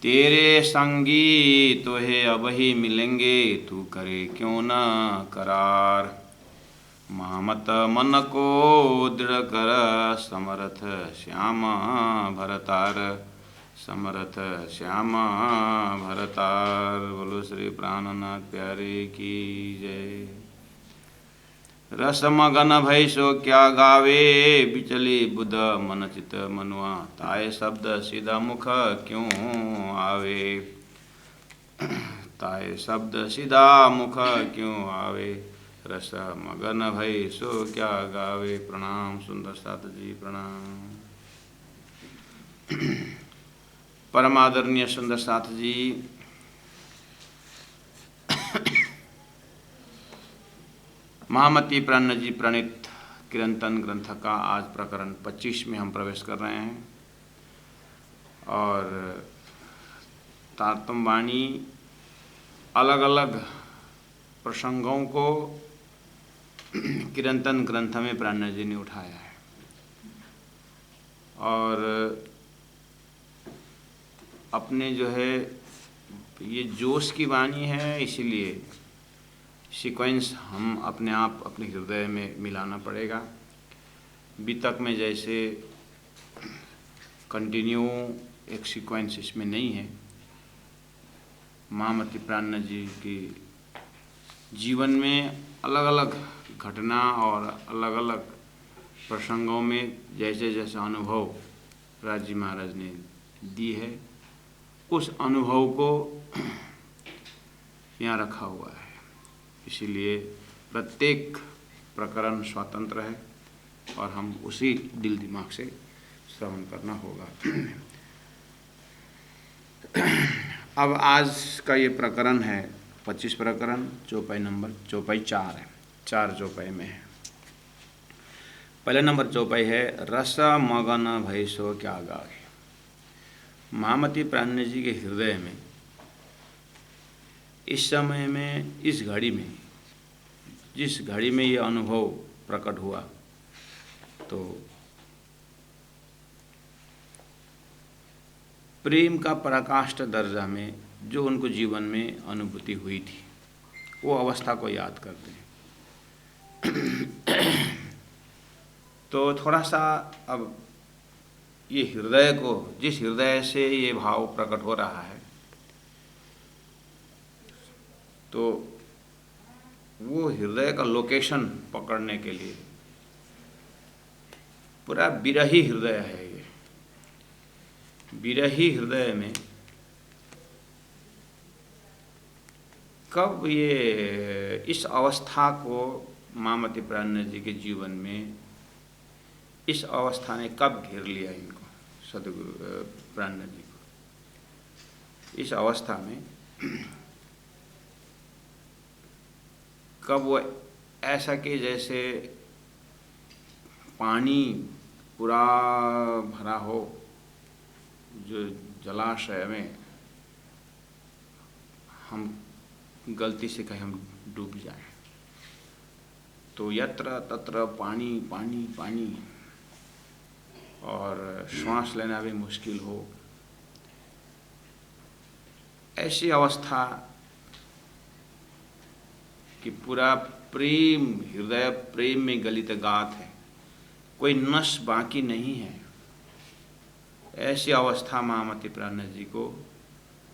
तेरे संगी तोहे अब ही मिलेंगे, तू करे क्यों न करार। महामत मन को दृढ़ कर, समरथ श्याम भरतार। समरथ श्याम भरतार। बोलो श्री प्राणनाथ प्यारे की जय। रस मगन भई सो क्या गावे, बिचली बुध मन चित मनुआ। ताए शब्द सीधा मुख क्यों आवे, ताए शब्द सीधा मुख क्यों आवे। रस मगन भई सो क्या गावे। प्रणाम सुंदर साथ जी, प्रणाम। परमादरणीय सुंदर साथ जी, महामती प्राण जी प्रणीत किरंतन ग्रंथ का आज प्रकरण 25 में हम प्रवेश कर रहे हैं। और तारतम वाणी अलग अलग प्रसंगों को किरंतन ग्रंथ में प्राण जी ने उठाया है। और अपने जो है ये जोश की वाणी है, इसीलिए सीक्वेंस हम अपने आप अपने हृदय में मिलाना पड़ेगा। बीतक में जैसे कंटिन्यू एक सीक्वेंस इसमें नहीं है। महामती प्राण जी की जीवन में अलग अलग घटना और अलग अलग प्रसंगों में जैसे जैसे अनुभव राजी महाराज ने दी है, उस अनुभव को यहाँ रखा हुआ है। इसीलिए प्रत्येक प्रकरण स्वतंत्र है और हम उसी दिल दिमाग से श्रवण करना होगा। अब आज का ये प्रकरण है 25 प्रकरण, चौपाई नंबर 4 है। 4 चौपाई में है। पहले नंबर चौपाई है रस मगन भई सो क्या गावे। महामती प्राण जी के हृदय में इस समय में, इस घड़ी में, जिस घड़ी में ये अनुभव प्रकट हुआ, तो प्रेम का पराकाष्ठ दर्जा में जो उनको जीवन में अनुभूति हुई थी, वो अवस्था को याद करते हैं। तो थोड़ा सा अब ये हृदय को, जिस हृदय से ये भाव प्रकट हो रहा है, तो वो हृदय का लोकेशन पकड़ने के लिए पूरा विरही हृदय है। ये विरही हृदय में कब ये इस अवस्था को महामती प्राण जी के जीवन में, इस अवस्था ने कब घेर लिया इनको, सदगुरु प्राण जी को। इस अवस्था में कब वो ऐसा कि जैसे पानी पूरा भरा हो, जो जलाशय में हम गलती से कहीं हम डूब जाएं, तो यत्र तत्र पानी पानी पानी, और श्वास लेना भी मुश्किल हो। ऐसी अवस्था कि पूरा प्रेम, हृदय प्रेम में गलित गात है, कोई नस बाकी नहीं है। ऐसी अवस्था महामती प्राण जी को।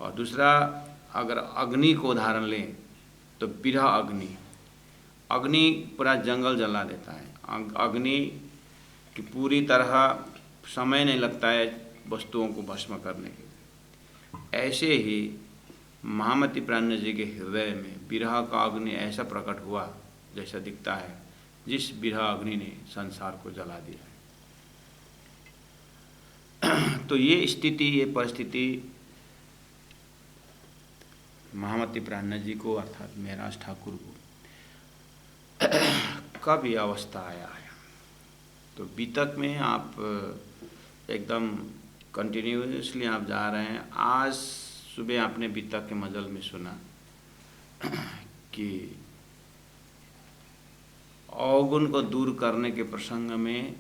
और दूसरा, अगर अग्नि को उदाहरण लें तो बिरह अग्नि, अग्नि पूरा जंगल जला देता है। अग्नि की पूरी तरह समय नहीं लगता है वस्तुओं को भस्म करने के लिए। ऐसे ही महामती प्राण जी के हृदय में बिरह का अग्नि ऐसा प्रकट हुआ जैसा दिखता है, जिस बिरह अग्नि ने संसार को जला दिया। तो ये स्थिति, ये परिस्थिति महामती प्राण जी को, अर्थात महराज ठाकुर को कब ये अवस्था आया है। तो बीतक में आप एकदम कंटिन्यूसली आप जा रहे हैं। आज सुबह आपने बीतक के मजल में सुना कि अवगुण को दूर करने के प्रसंग में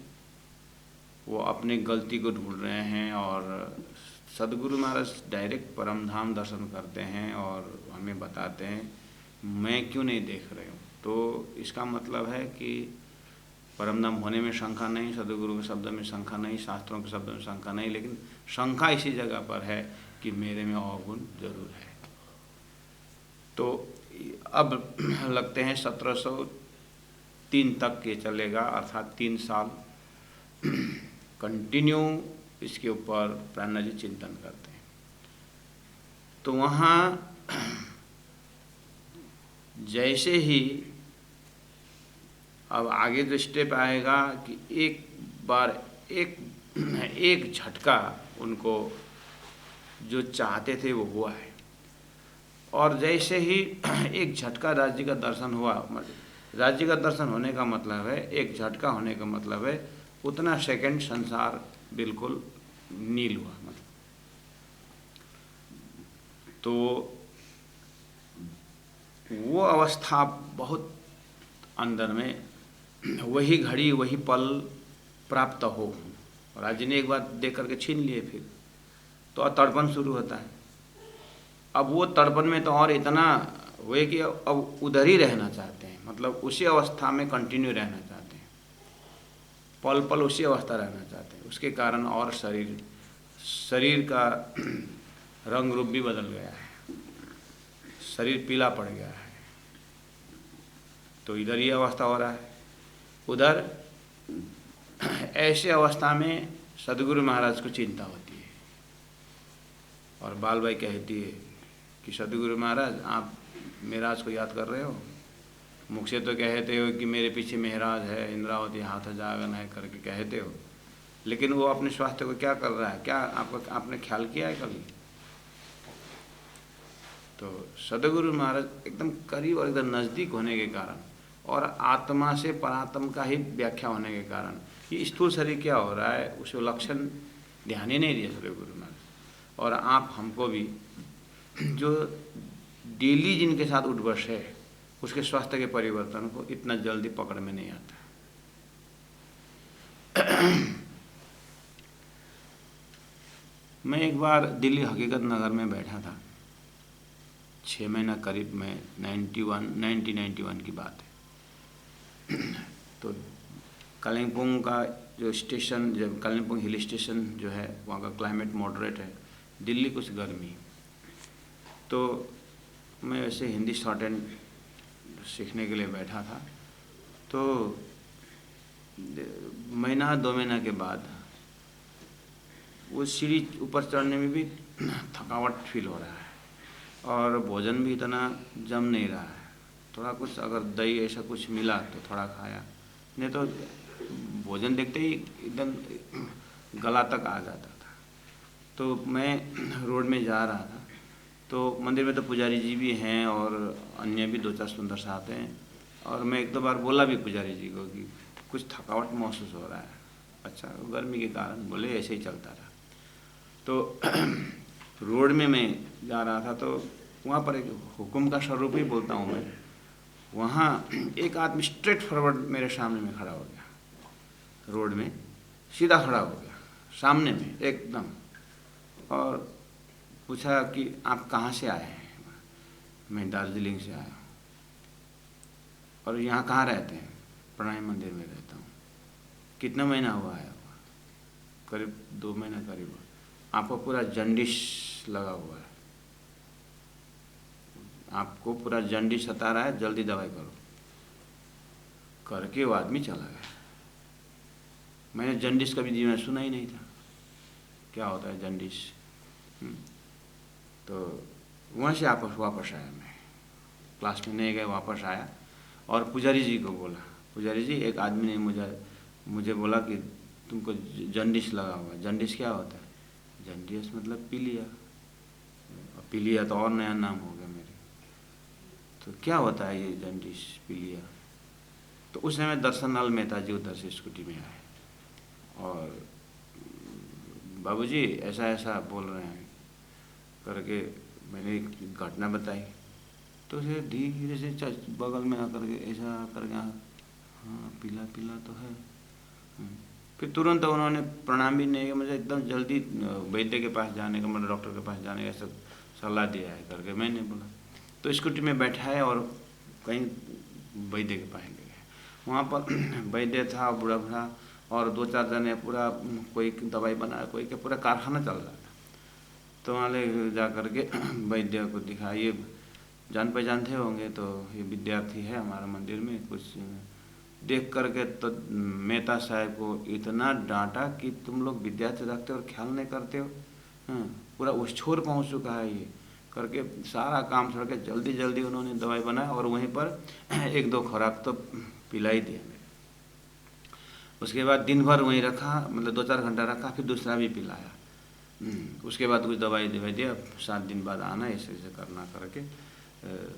वो अपनी गलती को ढूंढ रहे हैं और सदगुरु महाराज डायरेक्ट परम धाम दर्शन करते हैं और हमें बताते हैं मैं क्यों नहीं देख रहे हूँ। तो इसका मतलब है कि परम धाम होने में शंका नहीं, सदगुरु के शब्द में शंका नहीं, शास्त्रों के शब्द में शंका नहीं, लेकिन शंका इसी जगह पर है कि मेरे में अवगुण जरूर है। तो अब लगते हैं 1703 तक ये चलेगा, अर्थात 3 साल कंटिन्यू इसके ऊपर प्राणनाथ जी चिंतन करते हैं। तो वहाँ जैसे ही अब आगे जो स्टेप आएगा कि एक बार एक झटका उनको जो चाहते थे वो हुआ है। और जैसे ही एक झटका राज्य का दर्शन हुआ, राज्य का दर्शन होने का मतलब है, एक झटका होने का मतलब है उतना सेकंड संसार बिल्कुल नील हुआ। मतलब तो वो अवस्था बहुत अंदर में, वही घड़ी वही पल प्राप्त हो। राज्य ने एक बार देख करके छीन लिए, फिर तो तड़पन शुरू होता है। अब वो तड़पन में तो और इतना हुए कि अब उधर ही रहना चाहते हैं, मतलब उसी अवस्था में कंटिन्यू रहना चाहते हैं, पल पल उसी अवस्था रहना चाहते हैं। उसके कारण और शरीर का रंग रूप भी बदल गया है, शरीर पीला पड़ गया है। तो इधर ये अवस्था हो रहा है। उधर ऐसे अवस्था में सदगुरु महाराज को चिंता होती है और बालबाई कहती है कि सदगुरु महाराज आप मेराज को याद कर रहे हो, मुख से तो कहते हो कि मेरे पीछे मेहराज है, इंद्रावती हाथ जागन है करके कहते हो, लेकिन वो अपने स्वास्थ्य को क्या कर रहा है, क्या आपने ख्याल किया है कभी? तो सदगुरु महाराज एकदम करीब और एकदम नज़दीक होने के कारण और आत्मा से परात्मा का ही व्याख्या होने के कारण कि स्थूल शरीर क्या हो रहा है उसे लक्षण ध्यान ही नहीं दिया सदगुरु महाराज। और आप हमको भी जो डेली जिनके साथ उठबस है उसके स्वास्थ्य के परिवर्तन को इतना जल्दी पकड़ में नहीं आता। मैं एक बार दिल्ली हकीकत नगर में बैठा था, 6 महीना करीब में, 1991 की बात है। तो कालिम्पोंग का जो स्टेशन, जब कालिम्पोंग हिल स्टेशन जो है वहाँ का क्लाइमेट मॉडरेट है, दिल्ली कुछ गर्मी। तो मैं वैसे हिंदी शॉर्ट हैंड सीखने के लिए बैठा था। तो महीना 2 महीना के बाद वो सीढ़ी ऊपर चढ़ने में भी थकावट फील हो रहा है और भोजन भी इतना जम नहीं रहा है। थोड़ा कुछ अगर दही ऐसा कुछ मिला तो थोड़ा खाया, नहीं तो भोजन देखते ही एकदम गला तक आ जाता था। तो मैं रोड में जा रहा था, तो मंदिर में तो पुजारी जी भी हैं और अन्य भी 2-4 सुंदर साथ हैं, और मैं 1-2 बार बोला भी पुजारी जी को कि कुछ थकावट महसूस हो रहा है। अच्छा, गर्मी के कारण बोले, ऐसे ही चलता रहा। तो रोड में मैं जा रहा था, तो वहाँ पर एक हुक्म का स्वरूप ही बोलता हूँ मैं, वहाँ एक आदमी स्ट्रेट फॉरवर्ड मेरे सामने में खड़ा हो गया, रोड में सीधा खड़ा हो गया सामने में एकदम, और पूछा कि आप कहाँ से आए हैं? मैं दार्जिलिंग से आया हूँ। और यहाँ कहाँ रहते हैं? प्रणामी मंदिर में रहता हूँ। कितना महीना हुआ है? करीब 2 महीना करीब। आपको पूरा जंडिस लगा हुआ है, आपको पूरा जंडिस सता रहा है, जल्दी दवाई करो। करके वो आदमी चला गया। मैंने जंडिस कभी जीवन में सुना ही नहीं था, क्या होता है जंडिस। तो वहाँ से वापस आया, मैं क्लास में नहीं गए, वापस आया और पुजारी जी को बोला, पुजारी जी एक आदमी ने मुझे बोला कि तुमको जंडिस लगा हुआ है। जंडिस क्या होता है? जंडिस मतलब पीलिया, और पीलिया तो और नया नाम हो गया मेरे। तो क्या होता है ये जंडिस पीलिया? तो उस समय दर्शनलाल मेहता जी उधर से स्कूटी में आए और बाबूजी ऐसा ऐसा बोल रहे हैं करके मैंने एक घटना बताई। तो उसे धीरे से बगल में आकर के ऐसा करके, हाँ पीला पीला तो है। फिर तुरंत उन्होंने प्रणाम भी नहीं किया, मुझे एकदम जल्दी वैद्य के पास जाने का, मतलब डॉक्टर के पास जाने का ऐसा सलाह दिया है करके मैंने बोला। तो स्कूटी में बैठाए और कहीं वैद्य के पास ले गए। वहाँ पर वैद्य था बूढ़ा बूढ़ा और 2-4 जने, पूरा कोई दवाई बना, कोई के पूरा कारखाना चल रहा था। तो वहाँ ले जा करके वैद्य को दिखा, ये जान पहचान थे होंगे, तो ये विद्यार्थी है हमारे मंदिर में। कुछ देख करके तो मेहता साहब को इतना डांटा कि तुम लोग विद्यार्थी रखते हो और ख्याल नहीं करते हो, हाँ, पूरा उस छोर पहुँच चुका है ये करके सारा काम छोड़ के जल्दी जल्दी उन्होंने दवाई बनाया और वहीं पर 1-2 खुराक तो पिलाई दिया मेरे। उसके बाद दिन भर वहीं रखा, मतलब 2-4 घंटा रखा, फिर दूसरा भी पिलाया। उसके बाद कुछ दवाई दिया, 7 दिन बाद आना, ऐसे ऐसे करना करके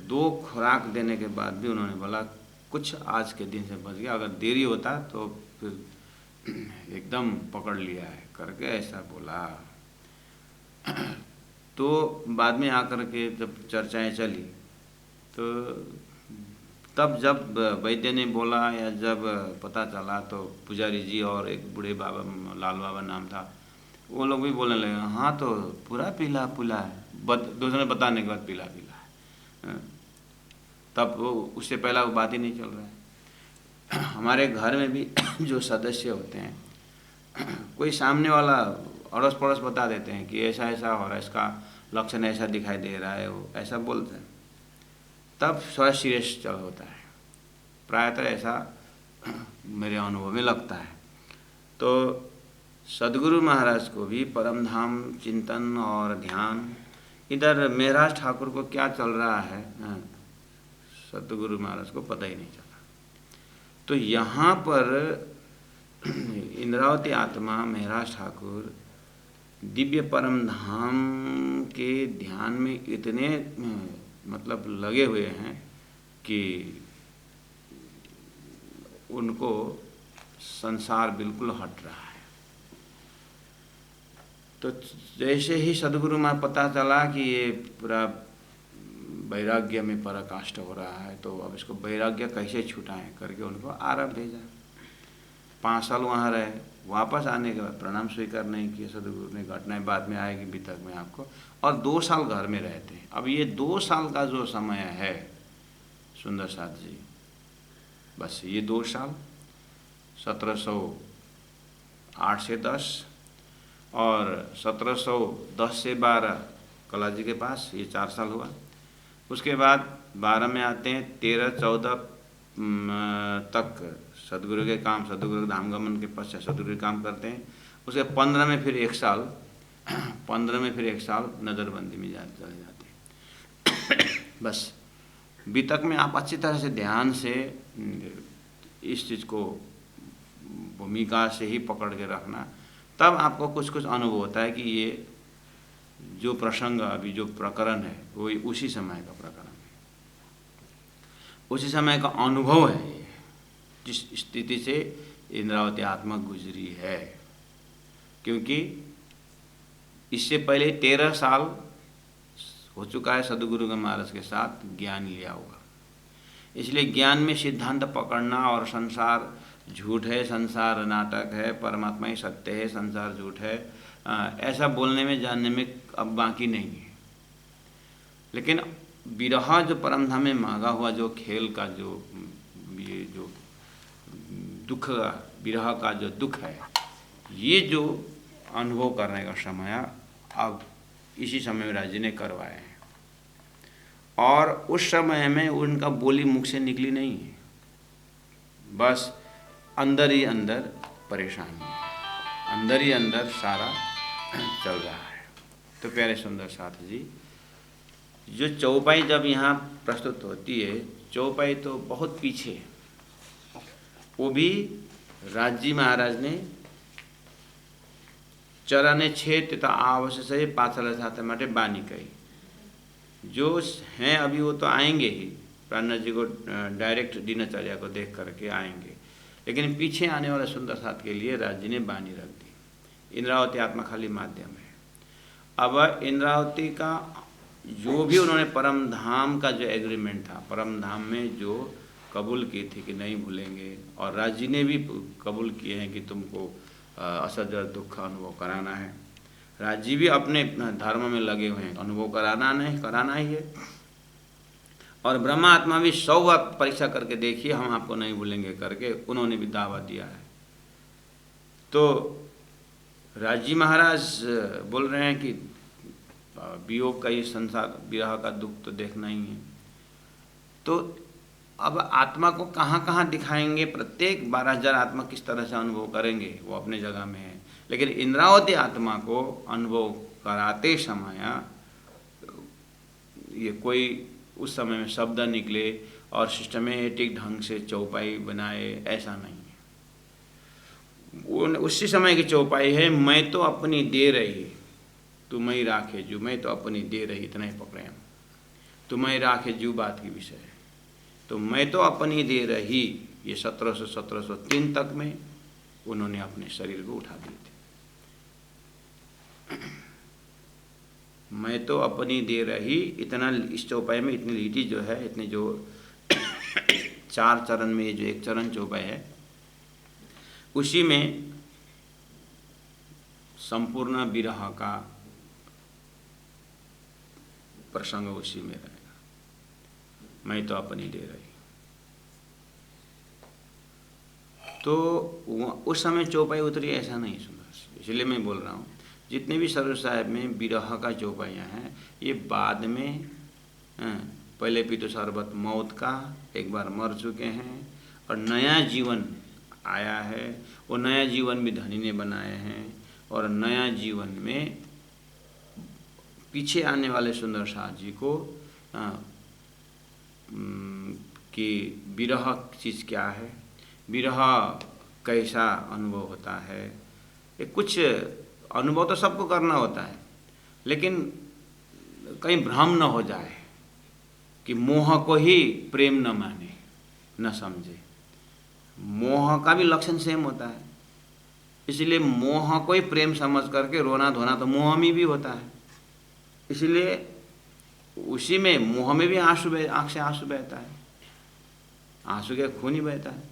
2 खुराक देने के बाद भी उन्होंने बोला कुछ आज के दिन से बच गया, अगर देरी होता तो फिर एकदम पकड़ लिया है करके ऐसा बोला। तो बाद में आकर के जब चर्चाएं चली तो तब जब वैद्य ने बोला या जब पता चला तो पुजारी जी और एक बूढ़े बाबा, लाल बाबा नाम था, वो लोग भी बोलने लगे हाँ तो पूरा पीला पुला है, दूसरे ने बताने के बाद पीला है। तब वो उससे पहला वो बात ही नहीं चल रहा है। हमारे घर में भी जो सदस्य होते हैं, कोई सामने वाला अड़ोस पड़ोस बता देते हैं कि ऐसा ऐसा हो रहा है, इसका लक्षण ऐसा दिखाई दे रहा है, वो ऐसा बोलते हैं, तब थोड़ा सीरियस चल होता है। प्रायतः ऐसा मेरे अनुभव में लगता है। तो सदगुरु महाराज को भी परमधाम चिंतन और ध्यान, इधर महराज ठाकुर को क्या चल रहा है सदगुरु महाराज को पता ही नहीं चला। तो यहाँ पर इंद्रावती आत्मा महराज ठाकुर दिव्य परम धाम के ध्यान में इतने मतलब लगे हुए हैं कि उनको संसार बिल्कुल हट रहा है। तो जैसे ही सदगुरु में पता चला कि ये पूरा वैराग्य में पराकाष्ठ हो रहा है, तो अब इसको वैराग्य कैसे छुटाएं करके उनको आरब भेजा। 5 साल वहाँ रहे, वापस आने के बाद प्रणाम स्वीकार नहीं किए सदगुरु ने, घटनाएं बाद में आएगी वितर्क में आपको, और 2 साल घर में रहते हैं। अब ये 2 साल का जो समय है सुंदर साथ जी, बस ये 2 साल 1708 से 10 और 1710 से 12 कला जी के पास, ये 4 साल हुआ। उसके बाद 12 में आते हैं, 13-14 तक सदगुरु के काम, सदगुरु धाम गमन के पश्चात सदगुरु के काम करते हैं। उसके 15 में फिर 1 साल 15 में फिर 1 साल नज़रबंदी में चले जाते हैं। बस वितक में आप अच्छी तरह से ध्यान से इस चीज़ को भूमिका से ही पकड़ के रखना, तब आपको कुछ कुछ अनुभव होता है कि ये जो प्रसंग अभी जो प्रकरण है वो उसी समय का प्रकरण है, उसी समय का अनुभव है ये, जिस स्थिति से इंद्रावती आत्मा गुजरी है। क्योंकि इससे पहले 13 साल हो चुका है सदगुरु के महाराज के साथ ज्ञान लिया हुआ, इसलिए ज्ञान में सिद्धांत पकड़ना और संसार झूठ है, संसार नाटक है, परमात्मा ही सत्य है, संसार झूठ है, ऐसा बोलने में जानने में अब बाकी नहीं है। लेकिन विरह जो परमधाम में मांगा हुआ जो खेल का जो ये जो दुख, विरह का जो दुख है, ये जो अनुभव करने का समय अब इसी समय में राज जी ने करवाए हैं। और उस समय में उनका बोली मुख से निकली नहीं है, बस अंदर ही अंदर परेशानी है, अंदर ही अंदर सारा चल रहा है। तो प्यारे सुंदर साथ जी, जो चौपाई जब यहाँ प्रस्तुत होती है, चौपाई तो बहुत पीछे है, वो भी राजी महाराज ने चराने छेद तथा आवश्यक से पाथल साथ माटे बानी कही। जो हैं अभी वो तो आएंगे ही, प्राणनाथ जी को डायरेक्ट दिनचर्या को देख करके आएंगे, लेकिन पीछे आने वाले सुंदर साथ के लिए राज जी ने बानी रख दी। इंद्रावती आत्मा खाली माध्यम है। अब इंद्रावती का जो भी उन्होंने परम धाम का जो एग्रीमेंट था, परम धाम में जो कबूल की थी कि नहीं भूलेंगे, और राज जी ने भी कबूल किए हैं कि तुमको असहज दुख अनुभव कराना है। राजी भी अपने धर्म में लगे हुए हैं, अनुभव कराना ही है। और ब्रह्मा आत्मा भी 100 बार परीक्षा करके देखिए, हम आपको नहीं भूलेंगे करके उन्होंने भी दावा दिया है। तो राजी महाराज बोल रहे हैं कि वियोग का ये संसार, विरह का दुख तो देखना ही है। तो अब आत्मा को कहाँ कहाँ दिखाएंगे, प्रत्येक 12,000 आत्मा किस तरह से अनुभव करेंगे वो अपने जगह में है। लेकिन इंद्रावती आत्मा को अनुभव कराते समय ये कोई उस समय में शब्द निकले और सिस्टमेटिक ढंग से चौपाई बनाए, ऐसा नहीं है। उसी समय की चौपाई है, मैं तो अपनी दे रही तुम ही राखे जू, मैं तो अपनी दे रही, इतना ही पकड़े हम, तुम ही राखे जू बात की विषय है। तो मैं तो अपनी दे रही, ये 1703 तक में उन्होंने अपने शरीर को उठा दिए थे। मैं तो अपनी दे रही, इतना इस चौपाई में इतनी लीटी जो है, इतने जो 4 चरण में जो एक चरण चौपाई है, उसी में संपूर्ण विरह का प्रसंग उसी में रहेगा। मैं तो अपनी दे रही। तो उस समय चौपाई उतरी ऐसा नहीं सुंदर, इसलिए मैं बोल रहा हूँ जितने भी सरोज साहिब में विरह का चौपाइयाँ हैं, ये बाद में पहले पीतो शरबत मौत का, एक बार मर चुके हैं और नया जीवन आया है। वो नया जीवन भी धनी ने बनाए हैं और नया जीवन में पीछे आने वाले सुंदर साथ जी को कि विरह चीज़ क्या है, विरह कैसा अनुभव होता है। ये कुछ अनुभव तो सबको करना होता है, लेकिन कहीं भ्रम न हो जाए कि मोह को ही प्रेम न माने, न समझे। मोह का भी लक्षण सेम होता है, इसलिए मोह को ही प्रेम समझ करके रोना धोना तो मोह में भी होता है। इसलिए उसी में मोह में भी आंख से आंसू बहता है, आंसू के खून ही बहता है।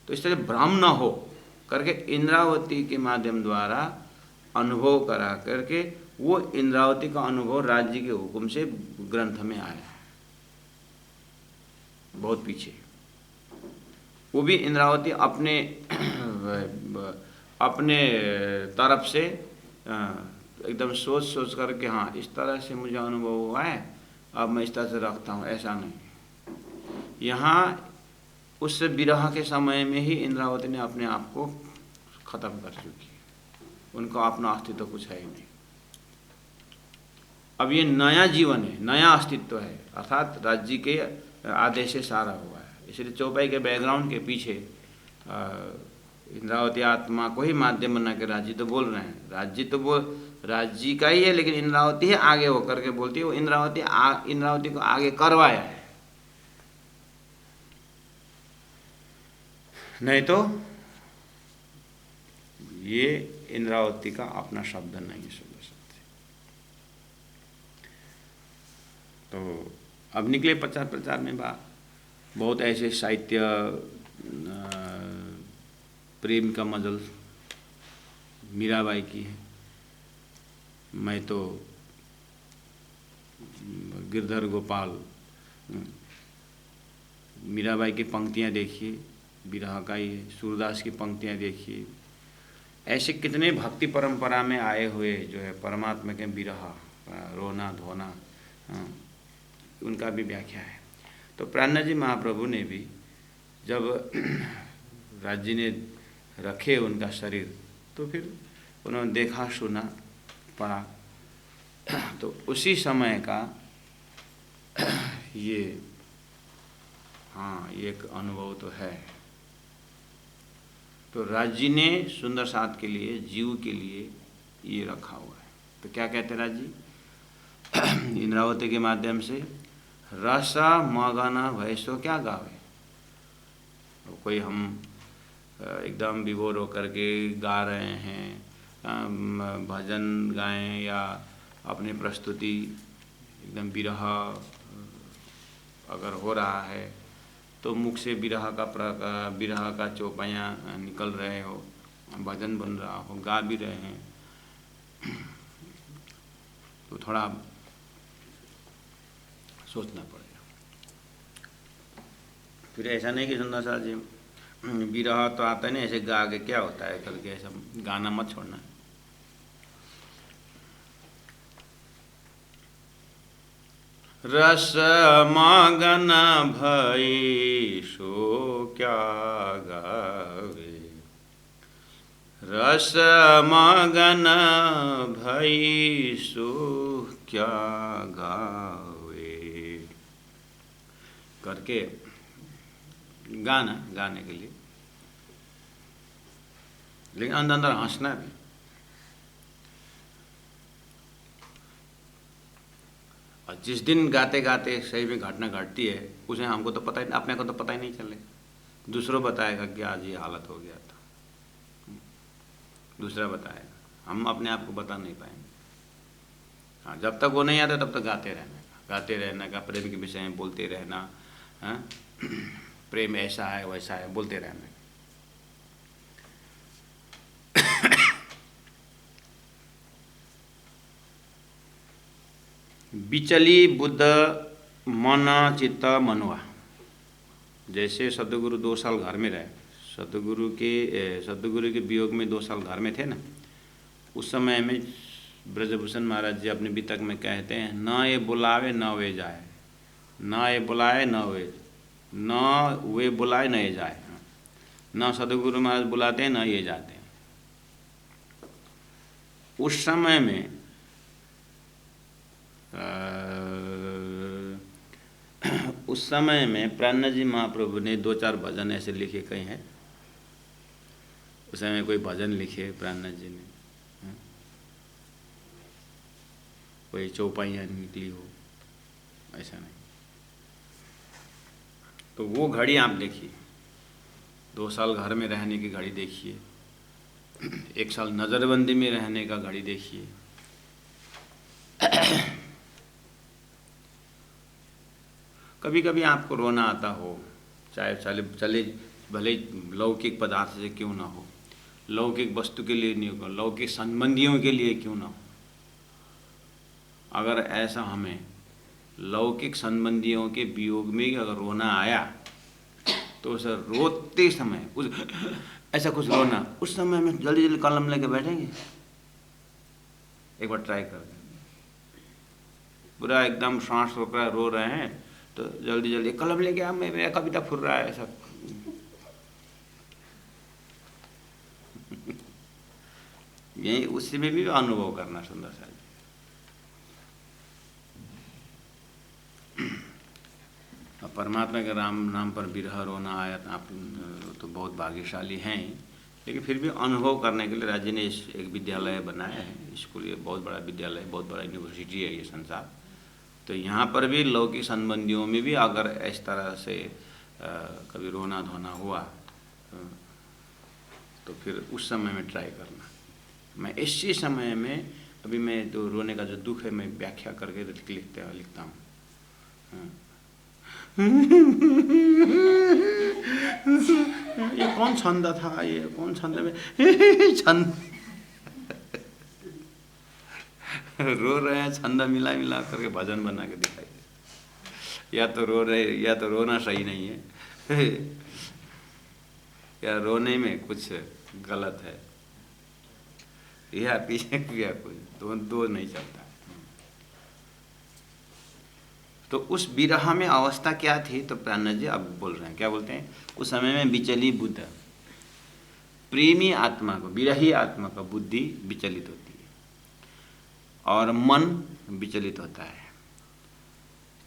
तो इस तरह भ्रम न हो करके इंद्रावती के माध्यम द्वारा अनुभव करा करके वो इंद्रावती का अनुभव राज्य के हुक्म से ग्रंथ में आया है, बहुत पीछे। वो भी इंद्रावती अपने तरफ से एकदम सोच करके, हाँ इस तरह से मुझे अनुभव हुआ है, अब मैं इस तरह से रखता हूँ, ऐसा नहीं। यहाँ उस विरह के समय में ही इंद्रावती ने अपने आप को खत्म कर चुकी है, उनका अपना अस्तित्व कुछ है ही नहीं। अब ये नया जीवन है, नया अस्तित्व है, अर्थात राज्य के आदेश से सारा हुआ है। इसलिए चौपाई के बैकग्राउंड के पीछे इंद्रावती आत्मा को ही माध्यम बना के राज्य तो बोल रहे हैं, राज्य का ही है, लेकिन इंद्रावती ही आगे होकर के बोलती है। वो इंद्रावती को आगे करवाया है, नहीं तो ये इंद्रावती का अपना शब्द नहीं सुन सकते। तो अब निकले प्रचार में बहुत ऐसे साहित्य, प्रेम का मजल मीराबाई की है। मैं तो गिरधर गोपाल, मीराबाई की पंक्तियाँ देखिए, विरह का ही है। सूरदास की पंक्तियाँ देखिए, ऐसे कितने भक्ति परंपरा में आए हुए जो है परमात्मा के विरह, रोना धोना, उनका भी व्याख्या है। तो प्राणनाथ जी महाप्रभु ने भी जब राज्य ने रखे उनका शरीर, तो फिर उन्होंने देखा, सुना, पढ़ा, तो उसी समय का ये एक अनुभव तो है। तो राज्य ने सुंदर साथ के लिए, जीव के लिए ये रखा हुआ है। तो क्या कहते हैं राज्य इंद्रावती के माध्यम से, रसा मगना भैसो क्या गावे। कोई हम एकदम विभोर होकर के गा रहे हैं, भजन गाएं या अपनी प्रस्तुति एकदम विरह अगर हो रहा है तो मुख से विरह का चौपाइयाँ निकल रहे हो, भजन बन रहा हो, गा भी रहे हैं, तो थोड़ा सोचना पड़ेगा। फिर ऐसा नहीं कि सुंदर साहब जी विरह तो आता नहीं, ऐसे गा के क्या होता है करके ऐसा गाना मत छोड़ना। रस मगन भई सो क्या गावे, रस मगन भई सो क्या गावे करके गाना, गाने के लिए, लेकिन अंदर अंदर हंसना भी। और जिस दिन गाते गाते सही में घटना घटती है, उसे हमको तो पता ही, अपने को तो पता ही नहीं चले, दूसरों बताएगा कि आज ये हालत हो गया था, दूसरा बताएगा, हम अपने आप को बता नहीं पाएंगे। हाँ, जब तक वो नहीं आता तब तक गाते रहने का, प्रेम के विषय में बोलते रहना, हाँ प्रेम ऐसा है वैसा है बोलते रहना। बिचली बुद्ध मन चित्त मनुआ। जैसे सदगुरु 2 साल घर में रहे, सदगुरु के वियोग में 2 साल घर में थे ना, उस समय में ब्रजभूषण महाराज जी अपने वितक में कहते हैं, न ये बुलावे न वे जाए, न ये बुलाए न वे बुलाए न ये जाए। न सदगुरु महाराज बुलाते हैं न ये जाते हैं। उस समय में प्राणनाथ जी महाप्रभु ने 2-4 भजन ऐसे लिखे कहीं हैं। उस समय कोई भजन लिखे प्राणनाथ जी ने, कोई चौपाइयाँ निकली हो, ऐसा नहीं। तो वो घड़ी आप देखिए, 2 साल घर में रहने की घड़ी देखिए, 1 साल नज़रबंदी में रहने का घड़ी देखिए। कभी कभी आपको रोना आता हो, चाहे चले भले लौकिक पदार्थ से क्यों ना हो, लौकिक वस्तु के लिए नहीं हो, लौकिक संबंधियों के लिए क्यों ना हो। अगर ऐसा हमें लौकिक संबंधियों के वियोग में अगर रोना आया, तो उसे रोते समय उस ऐसा कुछ रोना, उस समय में जल्दी जल्दी कलम लेके बैठेंगे, एक बार ट्राई कर दें। पूरा एकदम सांस रोक रहा, रो रहे हैं, तो जल्दी जल्दी कलम लेके आ, मेरा कविता फुर रहा है, ऐसा यही उसी में भी अनुभव करना सुंदर सा। परमात्मा के राम नाम पर विरह रोना आया, आप तो बहुत भाग्यशाली हैं। लेकिन फिर भी अनुभव करने के लिए राज्य ने एक विद्यालय बनाया है, स्कूल, ये बहुत बड़ा विद्यालय, बहुत बड़ा यूनिवर्सिटी है ये संसार। तो यहाँ पर भी लौकिक संबंधियों में भी अगर इस तरह से कभी रोना धोना हुआ, तो फिर उस समय में ट्राई करना। मैं इसी समय में अभी मैं तो रोने का जो दुख है मैं व्याख्या करके लिखता हूँ। ये कौन छंद था, ये कौन छंद में छंद रो रहे हैं, छंद मिला मिला करके भजन बना के दिखाई दे। या तो रो रहे, या तो रोना सही नहीं है, या रोने में कुछ गलत है, या पीछे किया कुछ, दो नहीं चलता। तो उस विरह में अवस्था क्या थी, तो प्राणनाथ जी अब बोल रहे हैं, क्या बोलते हैं, उस समय में विचली बुद्ध, प्रेमी आत्मा को, विरही आत्मा का बुद्धि विचलित होती है और मन विचलित होता है,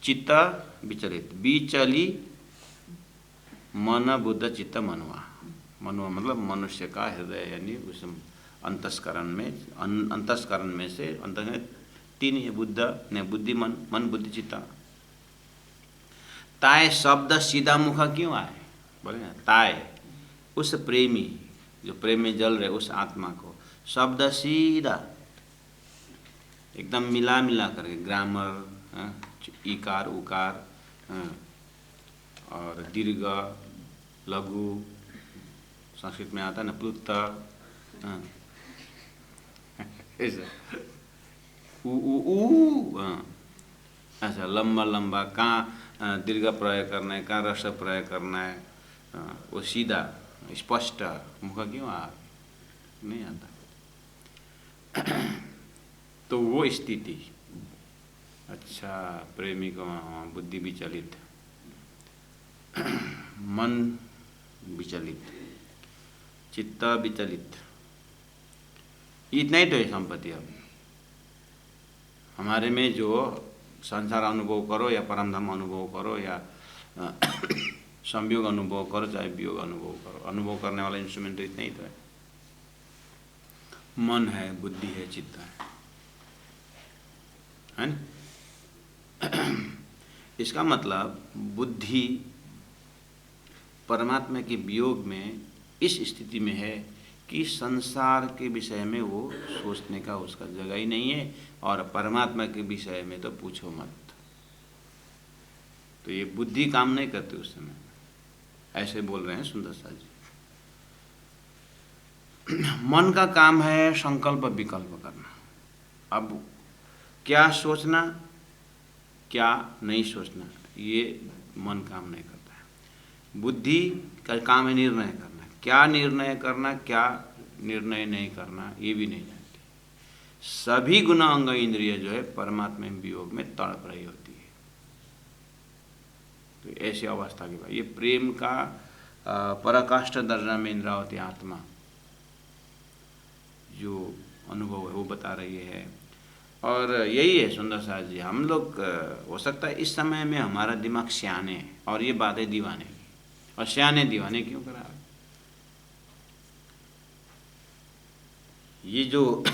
चित्त विचलित, विचली मन बुद्ध चित्त मनुआ। मनुआ मतलब मनुष्य का हृदय, यानी उस अंतस्करण में से अंत में 3 ये बुद्ध ने, बुद्धि मन बुद्धि चित्त। ताय शब्द सीधा मुख क्यों आए, बोले ना, ताय उस प्रेमी जो प्रेम में जल रहे उस आत्मा को शब्द सीधा एकदम मिला मिला करके, ग्रामर, इकार उकार और दीर्घ लघु, संस्कृत में आता है ना, प्लुत हाँ ऐसा ऊ ऊ ऊ, हाँ अच्छा, लंबा लंबा, कहाँ दीर्घ प्रयोग करना है, कहाँ रस प्रयोग करना है, वो सीधा स्पष्ट मुख क्यों आ नहीं आता। तो वो स्थिति, अच्छा प्रेमी को बुद्धि विचलित, मन विचलित, चित्त विचलित, इतना ही तो है संपत्ति। अब हमारे में जो संसार अनुभव करो या परमधाम अनुभव करो या संयोग अनुभव करो चाहे वियोग अनुभव करो, अनुभव करने वाला इंस्ट्रूमेंट तो इतना ही तो है, मन है, बुद्धि है, चित्त है ना। इसका मतलब बुद्धि परमात्मा के वियोग में इस स्थिति में है कि संसार के विषय में वो सोचने का उसका जगह ही नहीं है, और परमात्मा के विषय में तो पूछो मत। तो ये बुद्धि काम नहीं करती उस समय, ऐसे बोल रहे हैं सुंदर सा जी। मन का काम है संकल्प विकल्प करना। अब क्या सोचना क्या नहीं सोचना, ये मन काम नहीं करता है। बुद्धि का काम है निर्णय करना, क्या निर्णय करना क्या निर्णय नहीं करना ये भी नहीं जानती। सभी गुण अंग इंद्रिय जो है परमात्मा वियोग में तड़प रही होती है। तो ऐसी अवस्था के बाद ये प्रेम का पराकाष्ठ दर्जा में इंद्रावती आत्मा जो अनुभव है वो बता रही है। और यही है सुंदर साहब जी, हम लोग हो सकता है इस समय में हमारा दिमाग सियाने है और ये बातें दीवाने की, और सियाने दीवाने क्यों करा। ये जो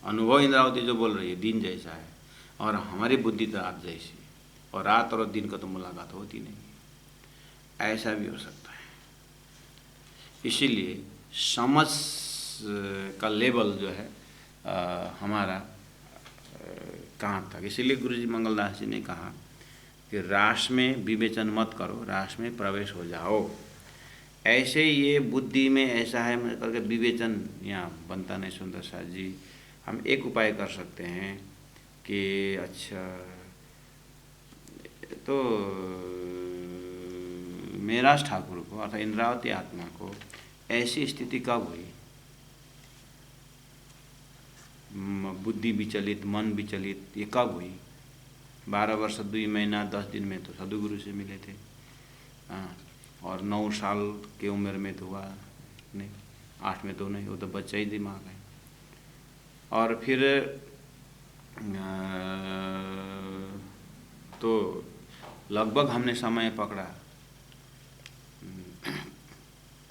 अनुभव इंद्रावती जो बोल रही है दिन जैसा है, और हमारी बुद्धि तो रात जैसी, और रात और दिन का तो मुलाकात होती नहीं, ऐसा भी हो सकता है। इसीलिए समझ का लेवल जो है हमारा कहाँ तक। इसीलिए गुरुजी मंगलदास जी ने कहा कि रास में विवेचन मत करो, रास में प्रवेश हो जाओ। ऐसे ये बुद्धि में ऐसा है मैं करके विवेचन यहाँ बनता नहीं। सुंदर साथ जी, हम एक उपाय कर सकते हैं कि अच्छा तो मेराज ठाकुर को अर्थात इंद्रावती आत्मा को ऐसी स्थिति कब हुई, बुद्धि विचलित, मन विचलित, ये कब हुई? 12 वर्ष 2 महीना 10 दिन में तो सदगुरु से मिले थे, और 9 साल की उम्र में तो हुआ नहीं, 8 में तो नहीं, वो तो बच्चा ही दिमाग है। और फिर तो लगभग हमने समय पकड़ा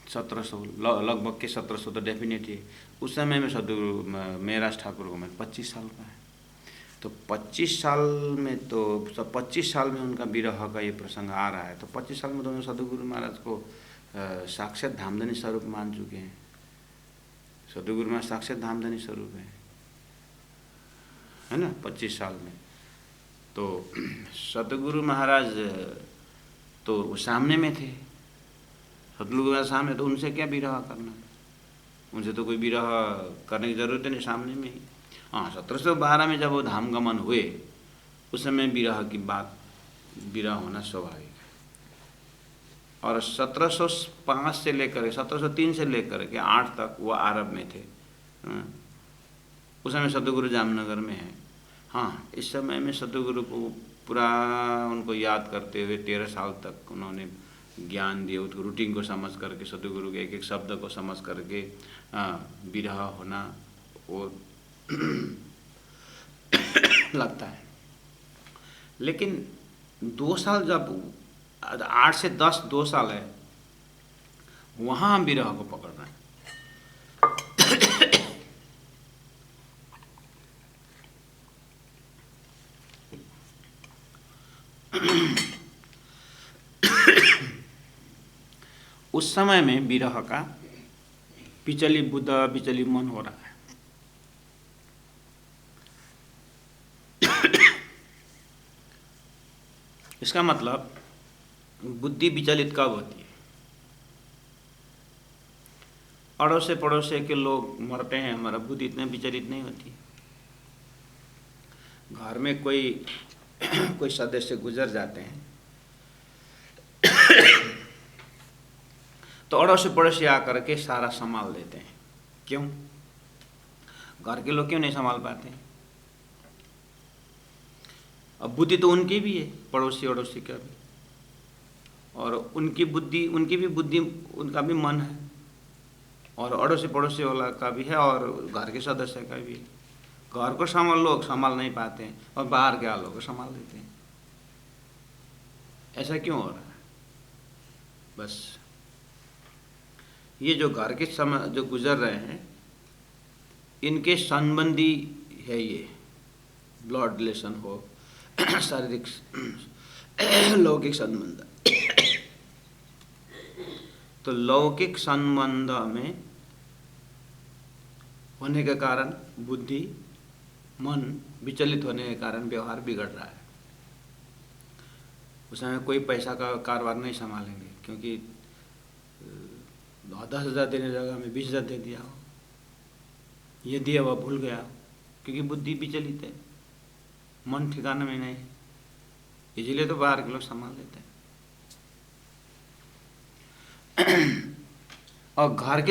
1700, लगभग के 1700 तो डेफिनेटली उस समय में सदगुरु मेराज ठाकुर को मैं 25 साल का है, तो 25 साल में तो 25 साल में उनका विरह का ये प्रसंग आ रहा है। तो 25 साल में तो सदगुरु महाराज को साक्षात धामधनी स्वरूप मान चुके हैं। सदगुरु महाराज साक्षात धामधनी स्वरूप है ना 25 साल में। तो सदगुरु महाराज तो वो सामने में थे, सदगुरु महाराज सामने, तो उनसे क्या विरह करना, उनसे तो कोई विरह करने की जरूरत नहीं, सामने में ही। हाँ 1712 में जब वो धाम गमन हुए उस समय विरह की बात, विरह होना स्वाभाविक है। और 1705 से लेकर 1703 से लेकर के 8 तक वो अरब में थे। उस समय सदगुरु जामनगर में है। हाँ इस समय में सदगुरु को पूरा उनको याद करते हुए 13 साल तक उन्होंने ज्ञान दिए, उसको रूटीन को समझ करके, सदगुरु के एक एक शब्द को समझ करके विरह होना वो लगता है। लेकिन 2 साल जब 8 से 10 2 साल है, वहाँ हम विरह को पकड़ रहे हैं। उस समय में विरह का विचलित बुद्ध विचलित मन हो रहा है। इसका मतलब बुद्धि विचलित कब होती है? अड़ोसे पड़ोसे के लोग मरते हैं, हमारा बुद्धि इतने विचलित नहीं होती। घर में कोई सदस्य गुजर जाते हैं तो अड़ोसे पड़ोसे आकर के सारा संभाल लेते हैं। क्यों? घर के लोग क्यों नहीं संभाल पाते हैं? अब बुद्धि तो उनकी भी है, पड़ोसी अड़ोसी का भी, और उनकी भी बुद्धि, उनका भी मन है, और अड़ोसी पड़ोसी वाला का भी है, और घर के सदस्य का भी है। घर को लोग संभाल नहीं पाते हैं और बाहर के लोग को संभाल देते हैं। ऐसा क्यों हो रहा है? बस ये जो घर के समय जो गुजर रहे हैं, इनके संबंधी है, ये ब्लड रिलेशन हो, शारीरिक लौकिक संबंध। तो लौकिक संबंध में होने के कारण बुद्धि, मन विचलित होने के कारण व्यवहार बिगड़ रहा है। उसमें कोई पैसा का कारोबार नहीं संभालेंगे, क्योंकि 10,000 देने जगह में 20,000 दे दिया हो, ये दिया हुआ भूल गया, क्योंकि बुद्धि विचलित है, मन ठिकाने में नहीं है। इसलिए तो बाहर के लोग संभाल लेते हैं। और घर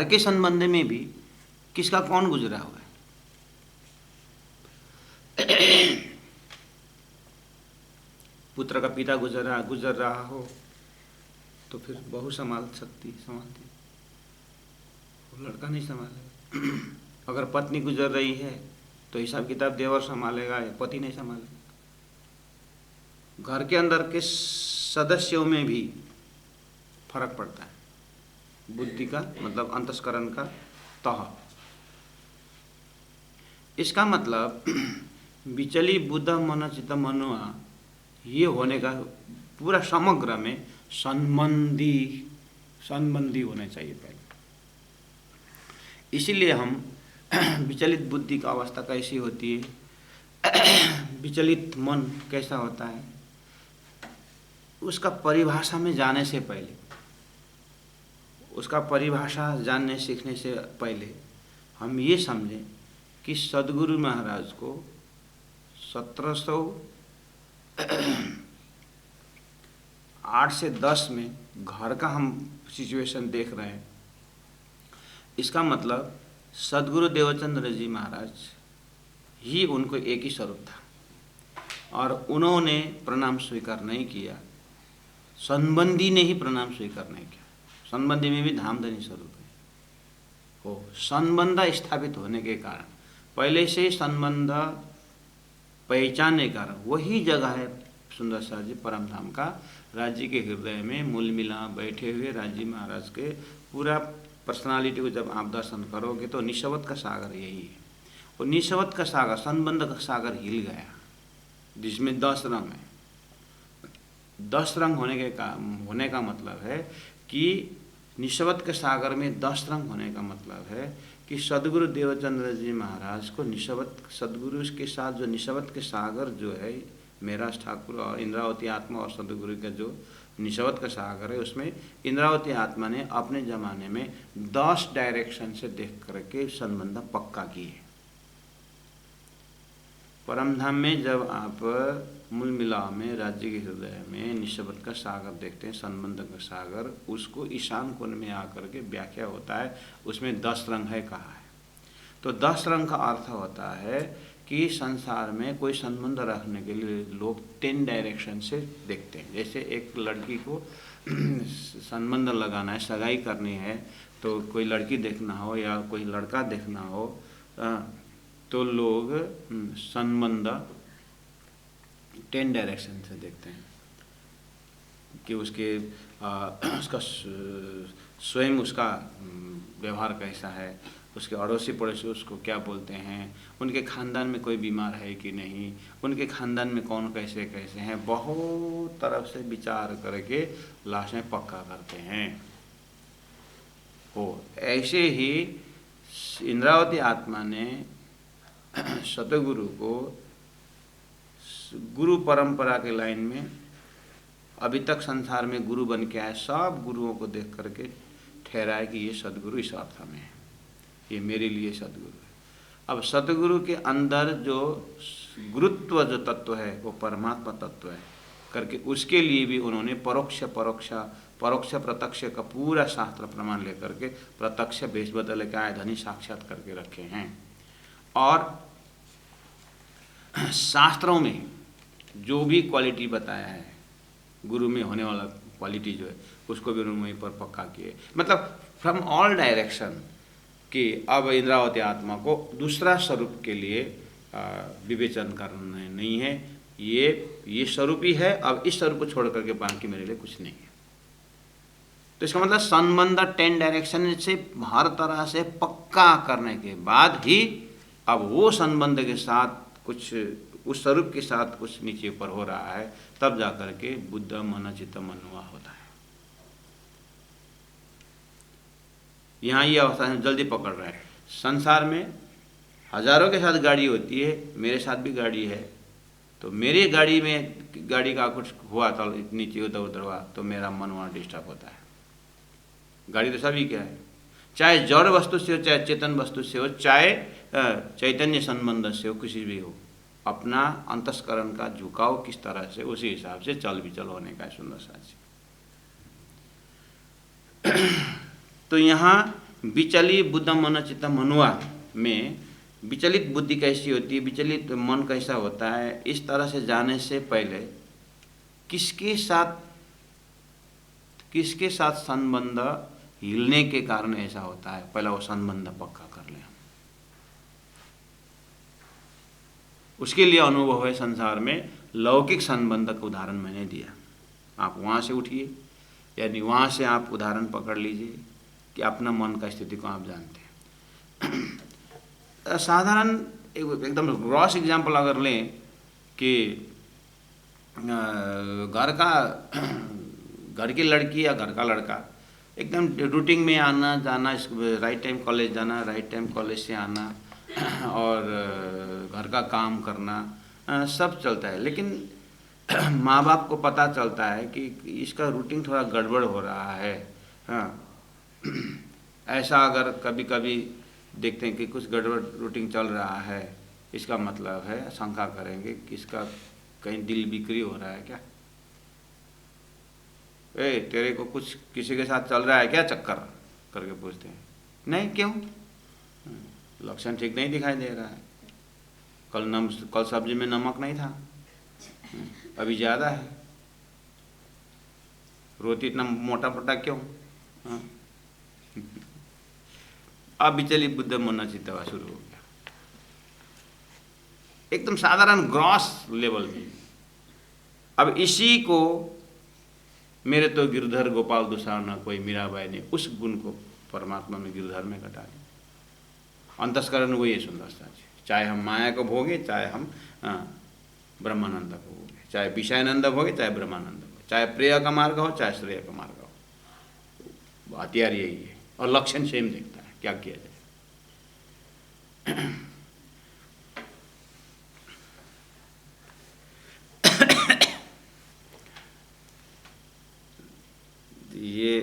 के संबंध में भी किसका कौन गुजरा हुआ है? पुत्र का पिता गुजर रहा हो तो फिर बहू संभालती, लड़का नहीं संभालेगा। अगर पत्नी गुजर रही है तो हिसाब किताब देवर संभालेगा या पति नहीं संभालेगा। घर के अंदर के सदस्यों में भी फर्क पड़ता है, बुद्धि का मतलब अंतस्करण का तह। इसका मतलब विचली बुद्ध मन चित्त मनुआ, ये होने का पूरा समग्र में संबंधी होने चाहिए पहले। इसीलिए हम विचलित बुद्धि का अवस्था कैसी होती है, विचलित मन कैसा होता है, उसका परिभाषा में जाने से पहले, उसका परिभाषा जानने सीखने से पहले हम ये समझें कि सद्गुरु महाराज को 1708 से 10 में घर का हम सिचुएशन देख रहे हैं। इसका मतलब सद्गुरु देवचंद्र जी महाराज ही उनको एक ही स्वरूप था, और उन्होंने प्रणाम स्वीकार नहीं किया, संबंधी ने ही प्रणाम स्वीकार नहीं किया। संबंधी में भी धामधनी स्वरूप है हो, संबंध स्थापित होने के कारण, पहले से संबंध पहचानने के कारण वही जगह है सुंदर सर जी परम धाम का। राज्य के हृदय में मूल मिला बैठे हुए राज्य महाराज के पूरा पर्सनालिटी को जब आप दर्शन करोगे तो निशवत का सागर यही है। और निशवत का सागर, संबंध का सागर हिल गया, जिसमें 10 रंग है। 10 रंग होने का मतलब है कि निशवत के सागर में 10 रंग होने का मतलब है कि सद्गुरु देवचंद्र जी महाराज को सद्गुरु के साथ जो निशवत के सागर जो है, मेरा ठाकुर और इंद्रावती आत्मा और सद्गुरु का जो निशवत का सागर है, उसमें इंद्रावती आत्मा ने अपने ज़माने में 10 डायरेक्शन से देख करके संबंध पक्का किए। परमधाम में जब आप मूल मिलाव में राज्य के हृदय में निशब्द का सागर देखते हैं, संबंध का सागर, उसको ईशान कोण में आकर के व्याख्या होता है, उसमें 10 रंग है कहा है। तो 10 रंग का अर्थ होता है कि संसार में कोई संबंध रखने के लिए लोग 10 डायरेक्शन से देखते हैं। जैसे एक लड़की को संबंध लगाना है, सगाई करनी है, तो कोई लड़की देखना हो या कोई लड़का देखना हो, तो लोग संबंध 10 डायरेक्शन से देखते हैं कि उसका स्वयं उसका व्यवहार कैसा है, उसके अड़ोसी पड़ोसी उसको क्या बोलते हैं, उनके खानदान में कोई बीमार है कि नहीं, उनके खानदान में कौन कैसे कैसे हैं, बहुत तरफ से विचार करके लाशें पक्का करते हैं। हो ऐसे ही इंद्रावती आत्मा ने सतगुरु को गुरु परंपरा के लाइन में अभी तक संसार में गुरु बन के आए सब गुरुओं को देख करके ठहराए कि ये सदगुरु इस अर्थ में है, ये मेरे लिए सदगुरु है। अब सतगुरु के अंदर जो गुरुत्व जो तत्व है वो परमात्मा तत्व है करके उसके लिए भी उन्होंने परोक्ष प्रत्यक्ष का पूरा शास्त्र प्रमाण लेकर के प्रत्यक्ष भेष बदल के आए धनी साक्षात करके रखे हैं। और शास्त्रों में जो भी क्वालिटी बताया है गुरु में होने वाला क्वालिटी जो है उसको भी उन्होंने वहीं पर पक्का किए, मतलब फ्रॉम ऑल डायरेक्शन कि अब इंद्रावती आत्मा को दूसरा स्वरूप के लिए विवेचन करना नहीं है, ये स्वरूप ही है, अब इस स्वरूप को छोड़ करके बाकी मेरे लिए कुछ नहीं है। तो इसका मतलब संबंध 10 डायरेक्शन से हर तरह से पक्का करने के बाद ही अब वो संबंध के साथ कुछ उस स्वरूप के साथ कुछ नीचे ऊपर हो रहा है, तब जाकर के बुद्ध मन चित्त मनुआ होता है। यहाँ ये अवस्था जल्दी पकड़ रहा है। संसार में हजारों के साथ गाड़ी होती है, मेरे साथ भी गाड़ी है, तो मेरी गाड़ी में गाड़ी का कुछ हुआ तो नीचे उधर उधर हुआ तो मेरा मन वहाँ डिस्टर्ब होता है। गाड़ी तो सभी क्या है, चाहे जड़ वस्तु से हो, चाहे चेतन वस्तु से हो, चाहे चैतन्य संबंध से हो, किसी भी हो, अपना अंतस्करण का झुकाव किस तरह से उसी हिसाब से चल विचल होने का सुंदर साची। तो यहाँ विचली बुद्ध मन चित्त मनुआ में विचलित बुद्धि कैसी होती है, विचलित मन कैसा होता है, इस तरह से जाने से पहले किसके साथ संबंध हिलने के कारण ऐसा होता है, पहला वो संबंध पक्का कर ले हम। उसके लिए अनुभव है संसार में लौकिक संबंध का उदाहरण मैंने दिया, आप वहाँ से उठिए, यानी वहाँ से आप उदाहरण पकड़ लीजिए कि अपना मन का स्थिति को आप जानते हैं। साधारण एकदम ग्रॉस एग्जाम्पल अगर लें कि घर की लड़की या घर का लड़का एकदम रूटीन में आना जाना, राइट टाइम कॉलेज जाना, राइट टाइम कॉलेज से आना और घर का काम करना, सब चलता है, लेकिन माँ बाप को पता चलता है कि इसका रूटीन थोड़ा गड़बड़ हो रहा है। हाँ, ऐसा अगर कभी कभी देखते हैं कि कुछ गड़बड़ रूटीन चल रहा है, इसका मतलब है शंका करेंगे कि इसका कहीं दिल बिक्री हो रहा है क्या, तेरे को कुछ किसी के साथ चल रहा है क्या चक्कर करके पूछते हैं। नहीं, क्यों, लक्षण ठीक नहीं दिखाई दे रहा है, कल सब्जी में नमक नहीं था, अभी ज़्यादा है, रोटी इतना मोटा मोटा क्यों। अब विचली बुद्ध मन चित्तवा शुरू हो गया, एकदम साधारण ग्रॉस लेवल में। अब इसी को मेरे तो गिरधर गोपाल दुसार न कोई मीराबाई ने उस गुण को परमात्मा में गिरधर में घटा दिया। अंतस्करण वही है सुंदर सा, चाहे हम माया को भोगे, चाहे हम ब्रह्मानंद को भोगे, चाहे विषयानंद भोगे, चाहे ब्रह्मानंद भोगे, चाहे प्रेय का मार्ग हो, चाहे श्रेय का मार्ग हो, हथियार यही है और लक्षण सेम देखता है, क्या किया जाए। ये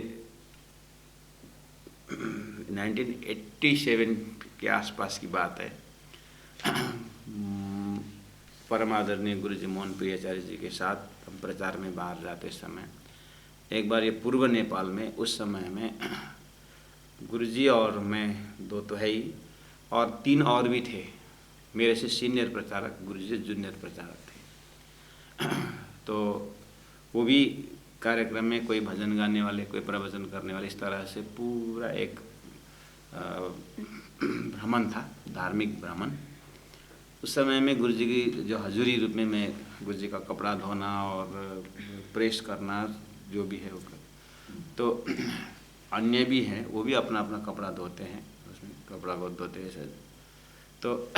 1987 के आसपास की बात है। परमादरणीय गुरु जी मोहन प्रियाचार्य जी के साथ हम प्रचार में बाहर जाते समय एक बार ये पूर्व नेपाल में, उस समय में गुरुजी और मैं दो तो है ही और 3 और भी थे, मेरे से सीनियर प्रचारक, गुरुजी से जूनियर प्रचारक थे। तो वो भी कार्यक्रम में कोई भजन गाने वाले, कोई प्रवचन करने वाले, इस तरह से पूरा एक भ्रमण था, धार्मिक भ्रमण। उस समय में गुरुजी की जो हजूरी रूप में मैं गुरुजी का कपड़ा धोना और प्रेस करना जो भी है वो तो अन्य भी हैं, वो भी अपना अपना कपड़ा धोते हैं, उसमें कपड़ा बहुत धोते हैं शायद। तो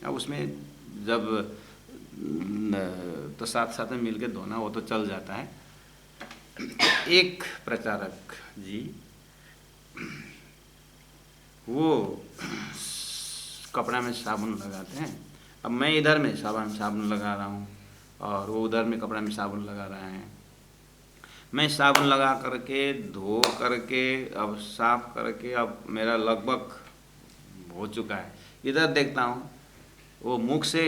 अब उसमें जब तो साथ साथ में मिल के धोना वो तो चल जाता है। एक प्रचारक जी वो कपड़ा में साबुन लगाते हैं, अब मैं इधर में साबुन लगा रहा हूँ और वो उधर में कपड़ा में साबुन लगा रहे हैं। मैं साबुन लगा करके धो करके अब साफ करके अब मेरा लगभग हो चुका है। इधर देखता हूँ वो मुख से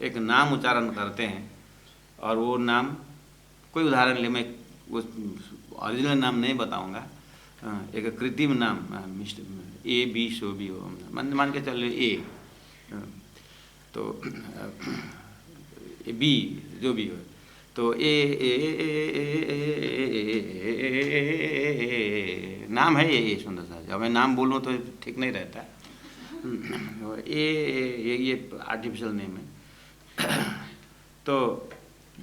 एक नाम उच्चारण करते हैं और वो नाम कोई उदाहरण ले, मैं वो ओरिजिनल नाम नहीं बताऊंगा, एक कृत्रिम नाम mister A B so B हो, मान के चल ए, तो बी जो भी हो, तो नाम है ये सुंदर सा। जब मैं नाम बोलूँ तो ठीक नहीं रहता, ये आर्टिफिशियल नेम है। तो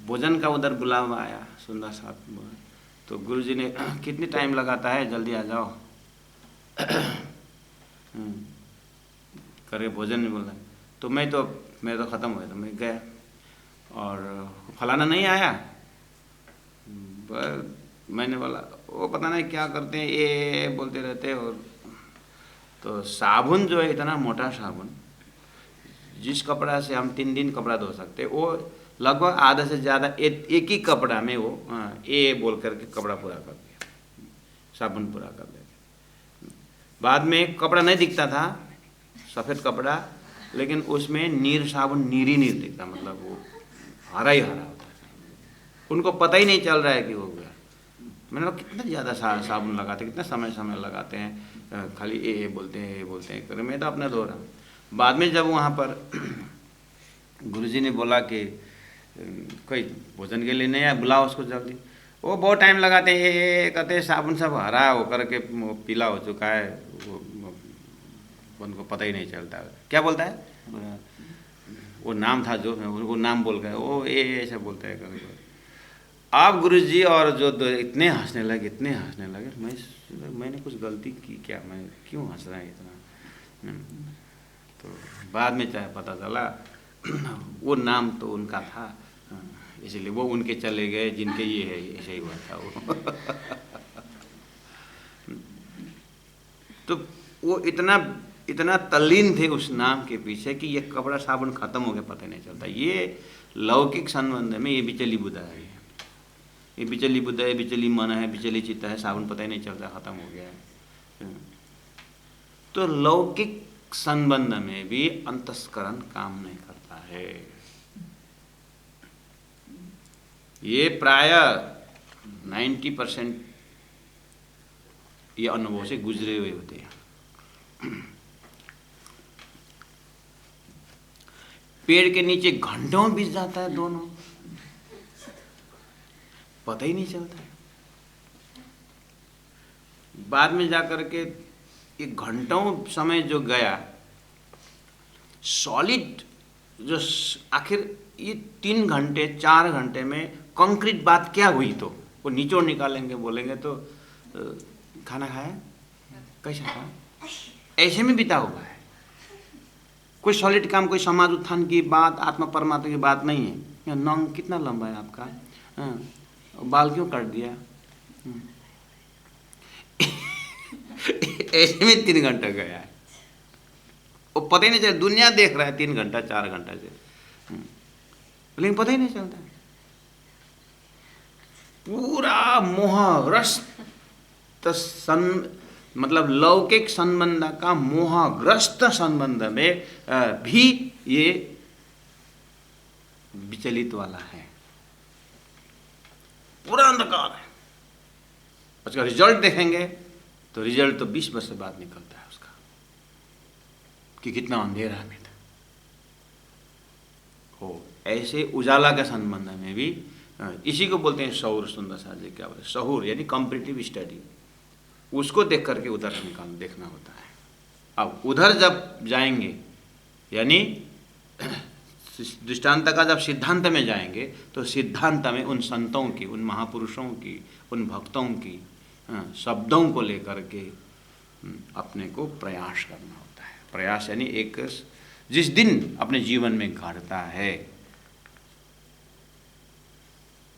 भोजन का उधर बुलावा आया सुंदर सा, तो गुरुजी ने कितनी टाइम लगाता है, जल्दी आ जाओ करके भोजन में बोला। तो मैं तो ख़त्म हो गया, तो मैं गया और फलाना नहीं आया। मैंने बोला वो पता नहीं क्या करते हैं, ये बोलते रहते हैं। और तो साबुन जो है इतना मोटा साबुन, जिस कपड़ा से हम 3 दिन कपड़ा धो सकते, वो लगभग आधा से ज़्यादा एक ही कपड़ा में वो ए बोल करके कपड़ा पूरा कर दिया, साबुन पूरा कर दिया। बाद में कपड़ा नहीं दिखता था, सफ़ेद कपड़ा, लेकिन उसमें नीर साबुन नीर ही नीर दिखता, मतलब वो हरा ही हरा होता है। उनको पता ही नहीं चल रहा है कि हो गया। मैंने कहा कितना ज़्यादा साबुन लगाते, कितना समय लगाते हैं, खाली ए बोलते हैं करे, मैं तो अपना धो रहा हूँ। बाद में जब वहाँ पर गुरुजी ने बोला कि कोई भोजन के लिए नहीं आया, बुलाओ उसको जल्दी, वो बहुत टाइम लगाते हैं, कहते हैं साबुन सब हरा हो करके पीला हो चुका है, वो उनको पता ही नहीं चलता। क्या बोलता है वो नाम था जो, वो नाम बोल गए, वो ऐसे बोलते हैं कभी कभी। आप गुरुजी और जो इतने हंसने लगे, मैंने कुछ गलती की क्या, मैं क्यों हंस रहा है इतना। तो बाद में चाहे पता चला वो नाम तो उनका था, इसलिए वो उनके चले गए जिनके ये है, ऐसे ही हुआ था वो। तो वो इतना तल्लीन थे उस नाम के पीछे कि ये कपड़ा साबुन खत्म हो गया पता नहीं चलता। ये लौकिक संबंध में ये बिचली बुदा है, ये बिचली बुदा है, बिचली मन है, बिचली चित्त है, साबुन पता ही नहीं चलता खत्म हो गया है। तो लौकिक संबंध में भी अंतस्करण काम नहीं करता है। ये प्राय 90% ये अनुभव से गुजरे हुए होते हैं। पेड़ के नीचे घंटों बीत जाता है, दोनों पता ही नहीं चलता है। बाद में जाकर के ये घंटों समय जो गया, सॉलिड जो आखिर ये 3 घंटे 4 घंटे में कंक्रीट बात क्या हुई, तो वो निचोड़ निकालेंगे, बोलेंगे तो खाना खाया, कैसा था, ऐसे में बिता हुआ है। कोई सॉलिड काम, कोई समाज उत्थान की बात, आत्मा परमात्मा की बात नहीं है। नंग कितना लंबा है आपका, बाल क्यों काट दिया, ऐसे में 3 घंटा गया है। वो पता ही नहीं चलता, दुनिया देख रहा है 3 घंटा 4 घंटा से, लेकिन पता ही नहीं चलता। पूरा मोहग्रस्त मतलब लौकिक संबंध का मोहग्रस्त संबंध में भी ये विचलित वाला है, पूरा अंधकार है। उसका रिजल्ट देखेंगे तो रिजल्ट तो 20 वर्ष बाद निकलता है उसका, कि कितना अंधेरा में था। हो ऐसे उजाला के संबंध में भी इसी को बोलते हैं सौर। सुंदर सा जी क्या बोलते हैं, सहूर यानी कॉम्पिटिटिव स्टडी, उसको देख करके उधर देखना होता है। अब उधर जब जाएंगे, यानी दृष्टांत का जब सिद्धांत में जाएंगे, तो सिद्धांत में उन संतों की, उन महापुरुषों की, उन भक्तों की शब्दों को लेकर के अपने को प्रयास करना होता है। प्रयास यानी एक जिस दिन अपने जीवन में घटता है,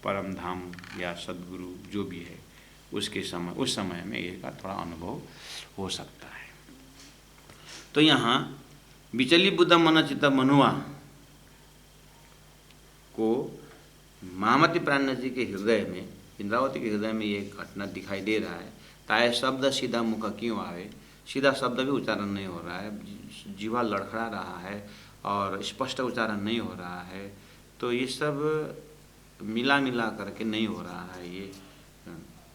परम धाम या सद्गुरु जो भी है, उसके समय, उस समय में इसका थोड़ा अनुभव हो सकता है। तो यहाँ विचली बुद्ध मन चित्त मनुआ को महामती प्राण जी के हृदय में इंद्रावती के हृदय में ये घटना दिखाई दे रहा है। ताए शब्द सीधा मुख क्यों आवे, सीधा शब्द भी उच्चारण नहीं हो रहा है, जीवा लड़खड़ा रहा है और स्पष्ट उच्चारण नहीं हो रहा है। तो ये सब मिला मिला करके नहीं हो रहा है ये।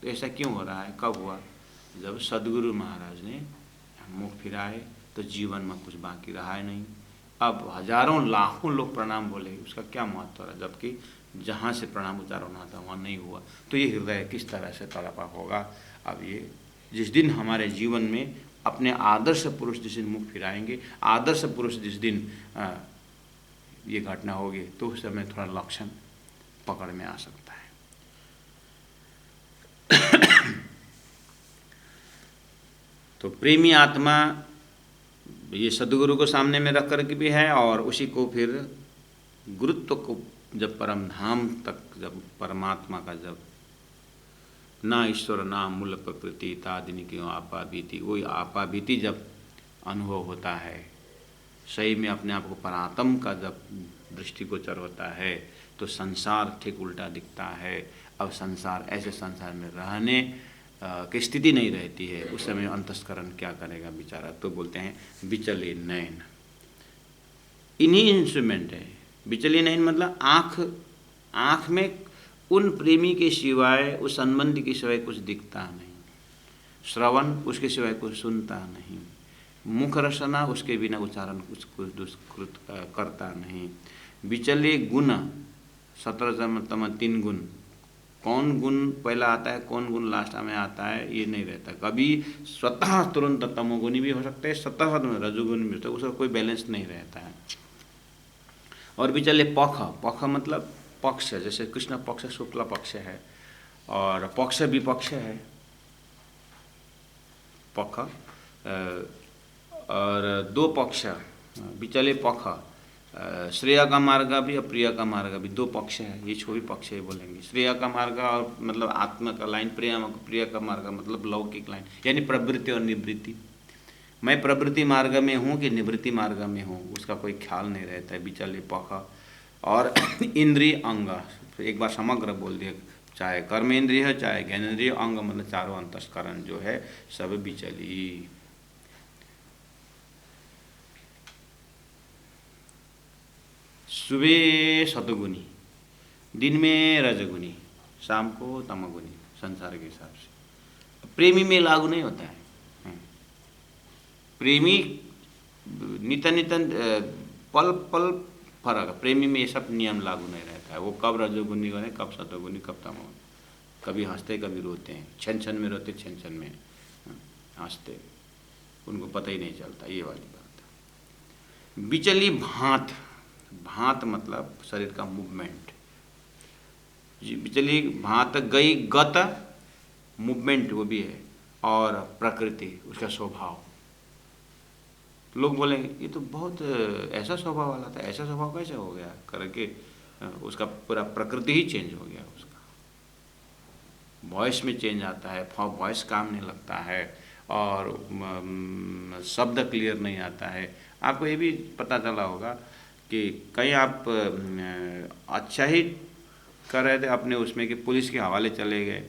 तो ऐसा क्यों हो रहा है, कब हुआ? जब सदगुरु महाराज ने मुख फिराए तो जीवन में कुछ बाकी रहा है नहीं। अब हजारों लाखों लोग प्रणाम बोले, उसका क्या महत्व रहा, जबकि जहाँ से प्रणाम उच्चारण होना था वहाँ नहीं हुआ। तो ये हृदय किस तरह से तड़पा होगा। अब ये जिस दिन हमारे जीवन में अपने आदर्श पुरुष जिस दिन मुख फिराएंगे, आदर्श पुरुष जिस दिन ये घटना होगी, तो उस समय थोड़ा लक्षण पकड़ में आ सकता है। तो प्रेमी आत्मा ये सदगुरु को सामने में रख करके भी है, और उसी को फिर गुरुत्व को जब परम धाम तक, जब परमात्मा का जब ना ईश्वर ना मूल प्रकृति तादिनी क्यों आपा बीती, वही आपा बीती जब अनुभव होता है, सही में अपने आप को परात्म का जब दृष्टिगोचर होता है, तो संसार ठीक उल्टा दिखता है। अब संसार, ऐसे संसार में रहने की स्थिति नहीं रहती है। उस समय अंतस्करण क्या करेगा बेचारा। तो बोलते हैं बिचले नयन, इन्हीं इंस्ट्रूमेंट है। बिचले नयन मतलब आँख में उन प्रेमी के सिवाय, उस संबंधी के सिवाय कुछ दिखता नहीं, श्रवण उसके सिवाय कुछ सुनता नहीं, मुख रसना उसके बिना उच्चारण कुछ दुष्कृत करता नहीं। बिचले गुण 17तम 3 गुण, कौन गुण पहला आता है, कौन गुण लास्ट में आता है, ये नहीं रहता। कभी स्वतः तुरंत तमोगुणी भी हो सकता है, स्वतः रजोगुण भी होता है, उसका कोई बैलेंस नहीं रहता है। और बिचले पख मतलब पक्ष, जैसे कृष्ण पक्ष शुक्ल पक्ष है और पक्ष विपक्ष है, पख और 2 पक्ष बिचले पख, श्रेय का मार्ग भी और प्रिय का मार्ग भी, 2 पक्ष है। ये छोटी पक्ष है बोलेंगे। श्रेय का मार्ग और मतलब आत्मा का लाइन, प्रिय का मार्ग मतलब लौकिक लाइन, यानी प्रवृत्ति और निवृत्ति। मैं प्रवृत्ति मार्ग में हूँ कि निवृत्ति मार्ग में हूँ, उसका कोई ख्याल नहीं रहता है। बिचले पख और इंद्रिय अंग, एक बार समग्र बोल दिया, चाहे कर्मेंद्रिय है चाहे ज्ञानेंद्रिय, अंग मतलब चारों अंतस्करण जो है सब बिचली। सुबह सतगुनी, दिन में रजगुनी, शाम को तमगुनी, संसार के हिसाब से। प्रेमी में लागू नहीं होता है। प्रेमी नितन पल पल फर्क, प्रेमी में ये सब नियम लागू नहीं रहता है। वो कब रजोगुनी बने, कब सतोगुनी, कब तमोगुनी, कभी हंसते कभी रोते हैं, छन में रोते, छन में हंसते, उनको पता ही नहीं चलता, ये वाली बात है। बिचली भांत मतलब शरीर का मूवमेंट, जी बिचली भांत गई गत मूवमेंट वो भी है, और प्रकृति उसका स्वभाव। लोग बोलेंगे ये तो बहुत ऐसा स्वभाव वाला था, ऐसा स्वभाव कैसे हो गया करके, उसका पूरा प्रकृति ही चेंज हो गया, उसका वॉइस में चेंज आता है, वॉइस काम नहीं लगता है, और शब्द क्लियर नहीं आता है। आपको ये भी पता चला होगा कि कहीं आप अच्छा ही कर रहे थे अपने उसमें कि पुलिस के हवाले चले गए,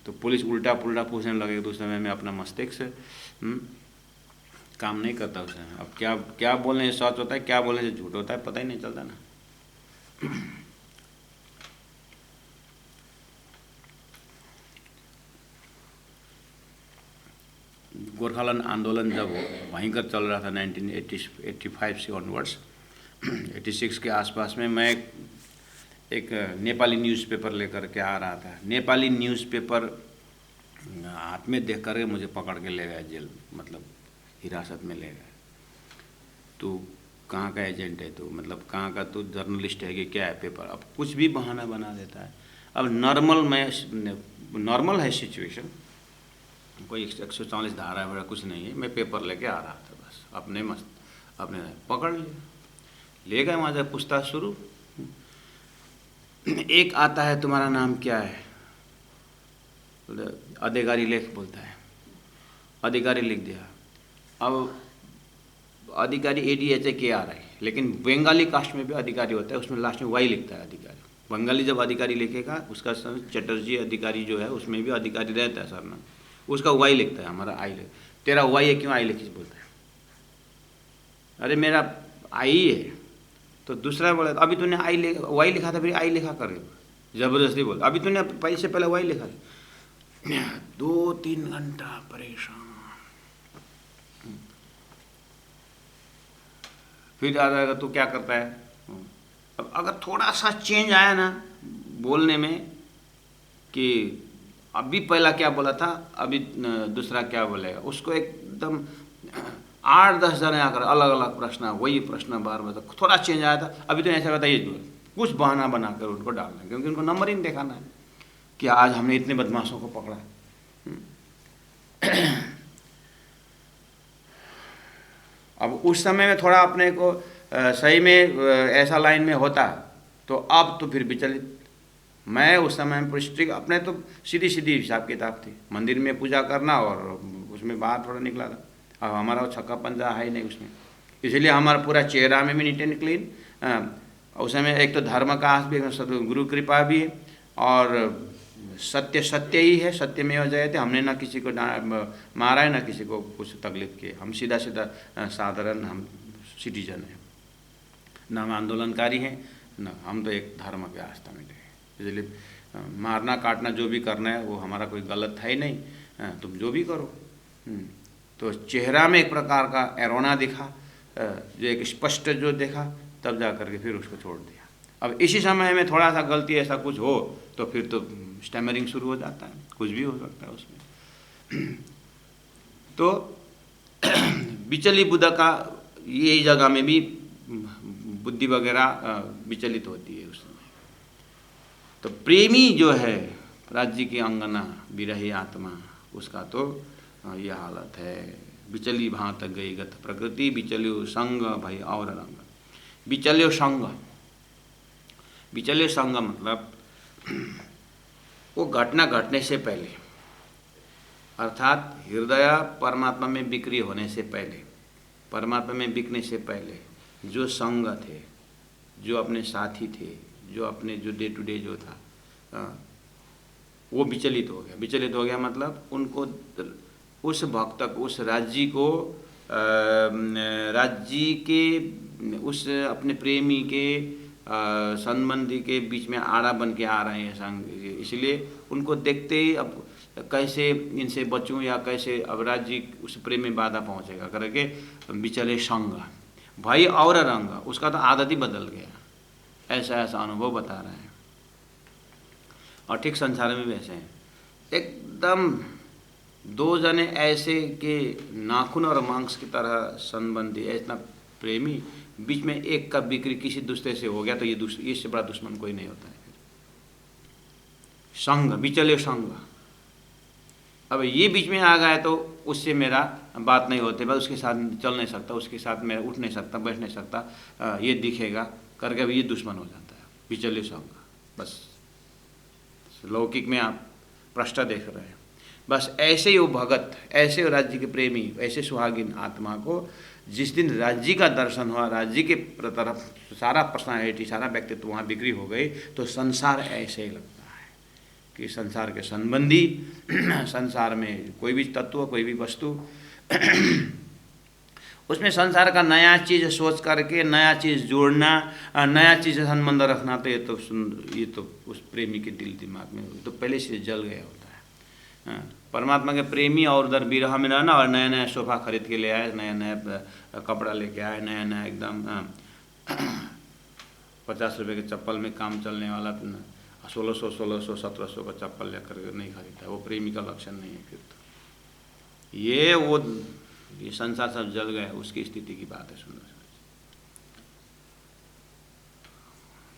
तो पुलिस उल्टा पुल्टा पूछने लगे, तो उस समय में अपना मस्तिष्क काम नहीं करता उस समय। अब क्या बोलने से सच होता है, क्या बोलने से झूठ होता है, पता ही नहीं चलता ना। गोरखालैंड आंदोलन जब वहीं कर चल रहा था 1985 से ऑनवर्ड्स, 86 के आसपास में, मैं एक नेपाली न्यूज़पेपर लेकर के आ रहा था। नेपाली न्यूज़पेपर हाथ में देख कर मुझे पकड़ के ले गए जेल, मतलब हिरासत में ले गए। तो कहाँ का एजेंट है, तो मतलब कहाँ का तो जर्नलिस्ट है कि क्या है पेपर, अब कुछ भी बहाना बना देता है। अब नॉर्मल है सिचुएशन, कोई 144 धारा वगैरह कुछ नहीं है, मैं पेपर लेके आ रहा था बस, अपने पकड़ लिया, ले गए वहाँ से पूछताछ शुरू। एक आता है, तुम्हारा नाम क्या है, अधिकारी लेख बोलता है, अधिकारी लिख दिया। अब अधिकारी ADHA के आ रहा है, लेकिन बंगाली कास्ट में भी अधिकारी होता है, उसमें लास्ट में वाई लिखता है अधिकारी, बंगाली जब अधिकारी लिखेगा उसका चटर्जी अधिकारी जो है उसमें भी अधिकारी रहता है सरनाम, उसका वाई लिखता है, हमारा आई लिख, तेरा वाई है क्यों आई लिखी बोलता है, अरे मेरा आई है, तो दूसरा बोला अभी तूने आई वाई लिखा था फिर आई लिखा कर, जबरदस्ती बोल, अभी तूने पैसे पहले वाई लिखा, 2-3 घंटा परेशान, फिर आ जाएगा तो क्या करता है, अब अगर थोड़ा सा चेंज आया ना बोलने में कि अभी पहला क्या बोला था अभी दूसरा क्या बोलेगा, उसको एकदम 8-10 जने आकर अलग अलग प्रश्न, वही प्रश्न बार बार, थोड़ा चेंज आया था अभी तो ऐसा बताइए, कुछ बहाना बनाकर उनको डालना है, क्योंकि उनको नंबर ही नहीं दिखाना है कि आज हमने इतने बदमाशों को पकड़ा। अब उस समय में थोड़ा अपने को सही में ऐसा लाइन में होता तो अब तो फिर विचलित, मैं उस समय में स्ट्रिक्ट, अपने तो सीधी सीधी हिसाब किताब थी, मंदिर में पूजा करना और उसमें बाहर थोड़ा निकला था, अब हमारा छक्का पंजा है ही नहीं उसमें, इसलिए हमारा पूरा चेहरा में भी नीट एंड क्लीन, उस समय एक तो धर्म का आस भी, गुरु कृपा भी है और सत्य सत्य ही है, सत्य में जयते, हमने ना किसी को मारा है ना किसी को कुछ तकलीफ की, हम सीधा सीधा साधारण हम सिटीजन हैं, ना हम आंदोलनकारी हैं ना, हम तो एक धर्म के आस्था में गए, इसलिए मारना काटना जो भी करना है वो हमारा कोई गलत है ही नहीं, तुम जो भी करो। तो चेहरा में एक प्रकार का एरोना दिखा, जो एक स्पष्ट जो देखा, तब जा करके फिर उसको छोड़ दिया। अब इसी समय में थोड़ा सा गलती ऐसा कुछ हो तो फिर तो स्टैमरिंग शुरू हो जाता है, कुछ भी हो सकता है उसमें। तो विचलित बुद्ध का यही जगह में भी बुद्धि वगैरह विचलित होती है उस समय। तो प्रेमी जो है राज्य की अंगना विरही आत्मा, उसका तो यह हालत है, विचली भांत गई गत प्रकृति, विचल्यो संग भाई और रंग। विचल्यो संग, विचल्य संग मतलब वो घटना घटने से पहले, अर्थात हृदय परमात्मा में बिक्री होने से पहले, परमात्मा में बिकने से पहले जो संग थे, जो अपने साथी थे, जो अपने जो डे टू डे जो था, वो विचलित हो गया। विचलित हो गया मतलब उनको उस भक्त को, उस राज्य को, राज्य के उस अपने प्रेमी के संबंधी के बीच में आड़ा बन के आ रहे हैं संग, इसलिए उनको देखते ही अब कैसे इनसे बचूं या कैसे अब राज्य उस प्रेम में बाधा पहुंचेगा करके विचले संग भाई और रंग, उसका तो आदत ही बदल गया, ऐसा ऐसा अनुभव बता रहे हैं। और ठीक संसार में भी ऐसे हैं, एकदम दो जने ऐसे के नाखून और मांस की तरह संबंधी, इतना प्रेमी, बीच में एक का बिक्री किसी दूसरे से हो गया तो ये इससे बड़ा दुश्मन कोई नहीं होता है। संग, विचले संग, अब ये बीच में आ गया तो उससे मेरा बात नहीं होती, बस उसके साथ चल नहीं सकता, उसके साथ मैं उठ नहीं सकता, बैठ नहीं सकता, ये दिखेगा करके अब ये दुश्मन हो जाता है, विचले संग। बस लौकिक में आप पृष्ठ देख रहे हैं, बस ऐसे ही वो भगत, ऐसे राज्य के प्रेमी, ऐसे सुहागिन आत्मा को जिस दिन राज्य का दर्शन हुआ, राज्य के तरफ सारा पर्सनालिटी, सारा व्यक्तित्व वहाँ बिक्री हो गई, तो संसार ऐसे ही लगता है कि संसार के संबंधी, संसार में कोई भी तत्व, कोई भी वस्तु, उसमें संसार का नया चीज़ सोच करके नया चीज़ जोड़ना, नया चीज़ से संबंध रखना, तो ये तो उस प्रेमी के दिल दिमाग में तो पहले से जल गया होता है। परमात्मा के प्रेमी और उधर विरह में रहना और नया नया सोफा खरीद के ले आए, नया नया कपड़ा लेके आए, नया नया एकदम 50 रुपये के चप्पल में काम चलने वाला 1600, 1700 का चप्पल लेकर नहीं खरीदता, वो प्रेमी का लक्षण नहीं है। फिर तो ये संसार सब जल गया, उसकी स्थिति की बात है। सुंदर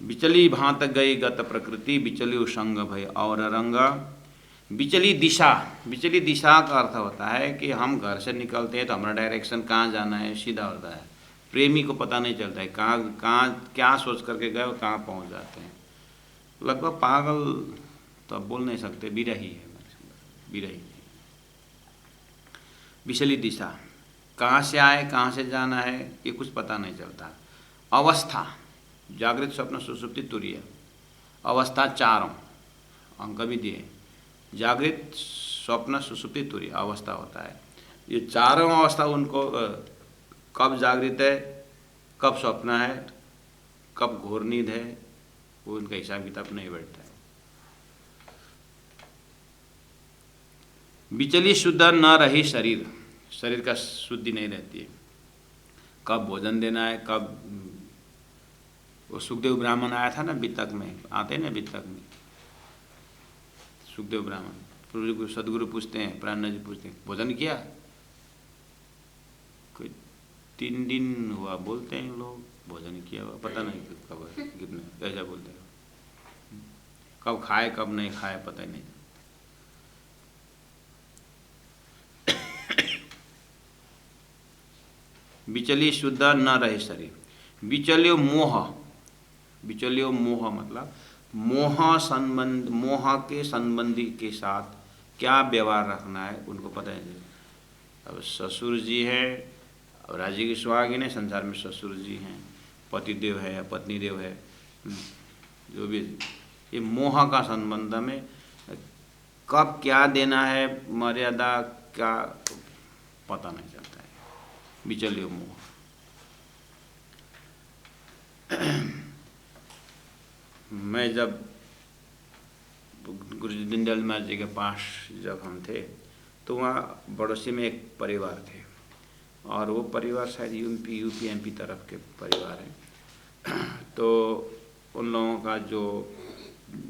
विचली भांत गई गत प्रकृति, विचलियो संग भय और रंग। विचली दिशा, विचली दिशा का अर्थ होता है कि हम घर से निकलते हैं तो हमारा डायरेक्शन कहाँ जाना है सीधा होता है, प्रेमी को पता नहीं चलता है कहाँ क्या सोच करके गए और कहाँ पहुँच जाते हैं। लगभग पागल तो अब बोल नहीं सकते, विरही है, विरही। विचली दिशा, कहाँ से आए कहाँ से जाना है ये कुछ पता नहीं चलता। अवस्था, जागृत स्वप्न सुषुप्ति तुरीय, अवस्था चारों अंक भी दिए, जागृत, स्वप्न, सुषुप्ति, तुरीय अवस्था होता है। ये चारों अवस्था उनको कब जागृत है, कब स्वप्न है, कब घोर नींद है, वो उनका हिसाब किताब नहीं बैठता है। बिचली शुद्ध न रही शरीर, शरीर का शुद्धि नहीं रहती है। कब भोजन देना है, कब, वो सुखदेव ब्राह्मण आया था ना वितक में, आते हैं ना वितक में, सुखदेव ब्राह्मण, सदगुरु पूछते हैं, प्राणनाथ जी पूछते हैं, भोजन किया? कोई 3 दिन हुआ बोलते हैं लोग, भोजन किया हुआ पता नहीं कब है, कितने ऐसा बोलते हैं। कब खाए कब नहीं खाए पता ही नहीं। बिचली शुद्ध न रहे शरीर, बिचलियो मोह, बिचलियो मोह मतलब मोह के संबंधी के साथ क्या व्यवहार रखना है उनको पता है। अब ससुर जी है, अब राज्य की सुहागिन है, संसार में ससुर जी हैं, पतिदेव है या पत्नी देव है, जो भी, ये मोह का संबंध में कब क्या देना है, मर्यादा क्या पता नहीं चलता है, बिचलियो मोह। मैं जब गुरु दीनदयाल महाराज जी के पास जब हम थे तो वहाँ बड़ोसी में एक परिवार थे, और वो परिवार शायद यूपी एमपी तरफ के परिवार है। तो उन लोगों का जो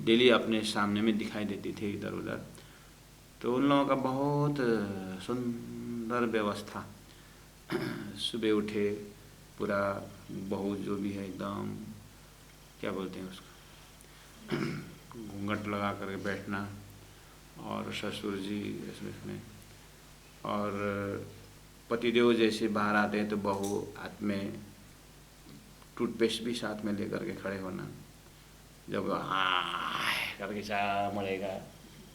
डेली अपने सामने में दिखाई देती थी इधर उधर, तो उन लोगों का बहुत सुंदर व्यवस्था। सुबह उठे, पूरा बहू जो भी है एकदम, क्या बोलते हैं उसको, घूंघट लगा करके बैठना, और ससुर जी इसमें, और पतिदेव जैसे बाहर आते हैं तो बहू हाथ में टूथपेस्ट भी साथ में लेकर के खड़े होना, जब हाँ करके चाह मरेगा,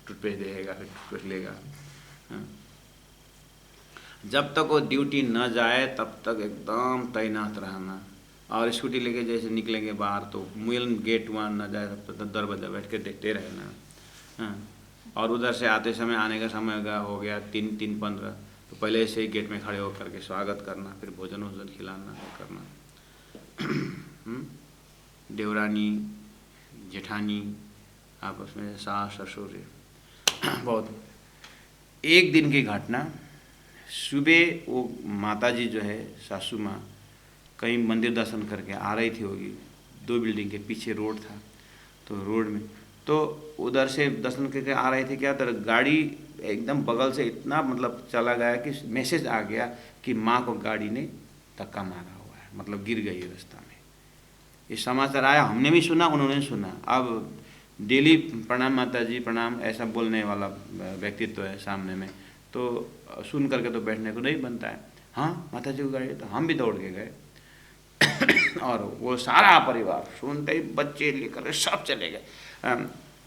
टूथपेस्ट देगा, फिर टूथपेस्ट लेगा। जब तक वो ड्यूटी न जाए तब तक एकदम तैनात रहना, और स्कूटी लेके जैसे निकलेंगे बाहर तो मेन गेट वहाँ न जाए तब तक दरवाजा बैठ के देखते रहना। और उधर से आते समय, आने का समय हो गया 3:15, तो पहले से ही गेट में खड़े होकर के स्वागत करना, फिर भोजन वोजन खिलाना करना। देवरानी जेठानी आपस में, सास ससुर, बहुत। एक दिन की घटना, सुबह वो माता जी जो है सासू माँ कहीं मंदिर दर्शन करके आ रही थी होगी, 2 बिल्डिंग के पीछे रोड था, तो रोड में, तो उधर से दर्शन करके आ रहे थे, क्या तो गाड़ी एकदम बगल से इतना मतलब चला गया कि मैसेज आ गया कि माँ को गाड़ी ने धक्का मारा हुआ है, मतलब गिर गई है रास्ता में। ये समाचार आया, हमने भी सुना, उन्होंने सुना। अब डेली प्रणाम माता जी प्रणाम ऐसा बोलने वाला व्यक्तित्व है सामने में, तो सुन करके तो बैठने को नहीं बनता है। हाँ माता जी को गाड़ी, तो हम भी दौड़ के गए और वो सारा परिवार सुनते ही बच्चे लेकर सब चले गए।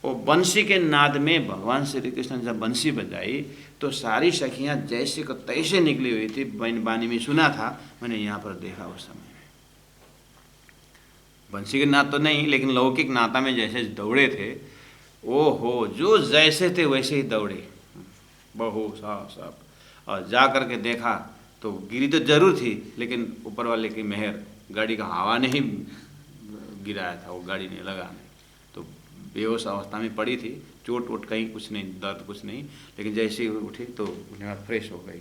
वो बंसी के नाद में भगवान श्री कृष्ण ने जब बंसी बजाई तो सारी सखियाँ जैसे को तैसे निकली हुई थी। बानी में सुना था, मैंने यहाँ पर देखा उस समय में। बंसी के नाद तो नहीं, लेकिन लौकिक नाता में जैसे दौड़े थे, ओहो, जो जैसे थे वैसे ही दौड़े, बहू सब। और जा करके देखा तो गिरी तो जरूर थी, लेकिन ऊपर वाले की मेहर, गाड़ी का हवा नहीं गिराया था, वो गाड़ी ने लगा नहीं, तो बेहोश अवस्था में पड़ी थी। चोट वोट कहीं कुछ नहीं, दर्द कुछ नहीं, लेकिन जैसे ही उठी तो फ्रेश हो गई।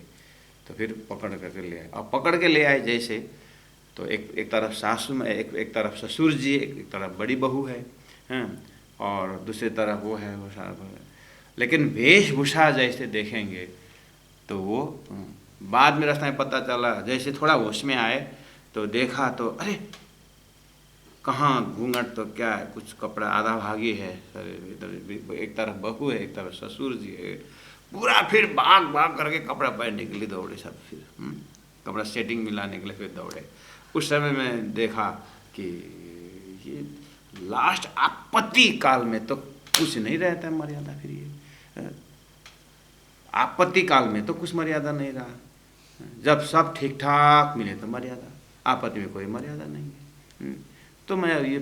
तो फिर पकड़ करके ले आए। अब पकड़ के ले आए जैसे, तो एक तरफ सासू में, एक तरफ ससुर जी, एक तरफ बड़ी बहू है, और दूसरी तरफ वो है, वो सारा। लेकिन वेशभूषा जैसे देखेंगे तो वो बाद में रास्ते में पता चला, जैसे थोड़ा होश में आए तो देखा तो अरे कहाँ घूंघट, तो क्या है, कुछ कपड़ा आधा भागी है, इधर एक तरफ बहू है, एक तरफ ससुर जी है, पूरा फिर भाग करके कपड़ा पहनने के लिए दौड़े सब, फिर कपड़ा सेटिंग मिलाने के लिए फिर दौड़े। उस समय में देखा कि ये लास्ट आपत्ति काल में तो कुछ नहीं रहता मर्यादा, फिर ये आपत्ति काल में तो कुछ मर्यादा नहीं रहा। जब सब ठीक ठाक मिले तो मर्यादा, आपत्ति में कोई मर्यादा नहीं है। तो मैं ये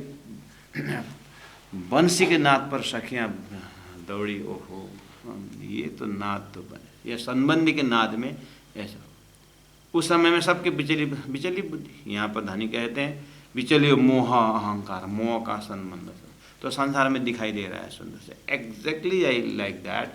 बंसी के नाद पर सखियाँ दौड़ी, ओहो ये तो नाद तो बने, ये संबंधी के नाद में ऐसा। उस समय में सबके बिचली बुद्धि, यहाँ पर धनी कहते हैं विचलियो मोह अहंकार, मोह का संबंध तो संसार में दिखाई दे रहा है सुंदर से। एग्जैक्टली आई लाइक दैट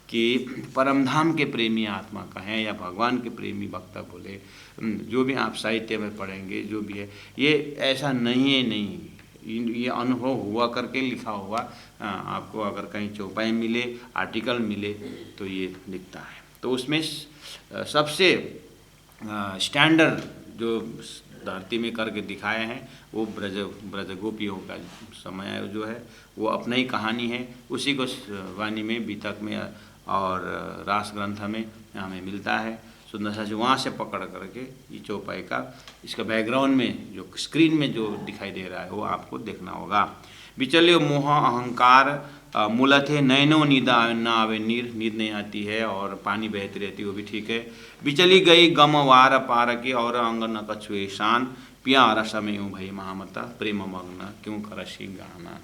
कि परमधाम के प्रेमी आत्मा कहें या भगवान के प्रेमी वक्ता बोले, जो भी आप साहित्य में पढ़ेंगे जो भी है, ये ऐसा नहीं है, नहीं ये अनुभव हुआ करके लिखा हुआ। आपको अगर कहीं चौपाई मिले, आर्टिकल मिले तो ये लिखता है। तो उसमें सबसे स्टैंडर्ड जो धरती में करके दिखाए हैं वो ब्रज गोपियों का समय जो है वो अपना ही कहानी है। उसी को वाणी में, बीतक में और रास ग्रंथ में हमें मिलता है। सुंदर सा वहाँ से पकड़ करके ये चौपाई का इसका बैकग्राउंड में जो स्क्रीन में जो दिखाई दे रहा है वो आपको देखना होगा। विचल्यो मोह अहंकार मूलत है, नैनो नींदा न आवे नीर, नींद नहीं आती है और पानी बहती रहती है, वो भी ठीक है। विचली गई गम वार पार के और अंग न कछुए शान, पिया रस में यूँ भई महामता, प्रेम मग्न क्यों करसी गाना।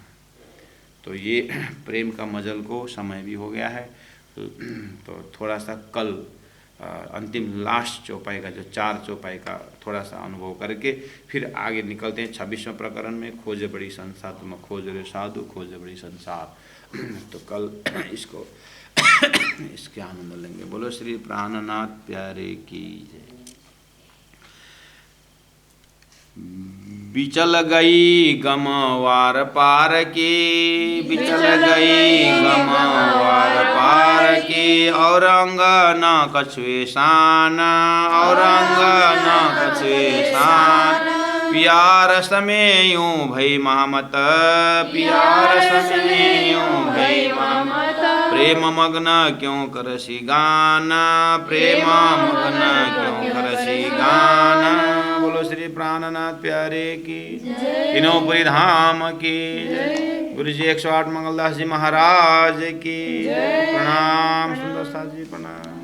तो ये प्रेम का मजल को समय भी हो गया है, तो थोड़ा सा कल अंतिम लास्ट चौपाई का जो 4 चौपाई का थोड़ा सा अनुभव करके फिर आगे निकलते हैं 26वें प्रकरण में। खोज बड़ी संसार तुम खोज रे साधु, खोज बड़ी संसार। तो कल इसको इसके आनंद लेंगे। बोलो श्री प्राणनाथ प्यारे की जय। बिचल गई गम वार पार की, बिचल गई गम वार पार की, और अंग न कछुए शान, और अंग न कछुए शान, प्यार समय यूँ भई महामत, प्यार समय यूँ भई महामत, प्रेम मग्न क्यों करसी गाना, प्रेम मग्न क्यों करसी गाना। बोलो श्री प्राणनाथ प्यारे की, तीनों धाम की, गुरु जी 108 मंगलदास जी महाराज की प्रणाम। सुंदर साथ जी प्रणाम।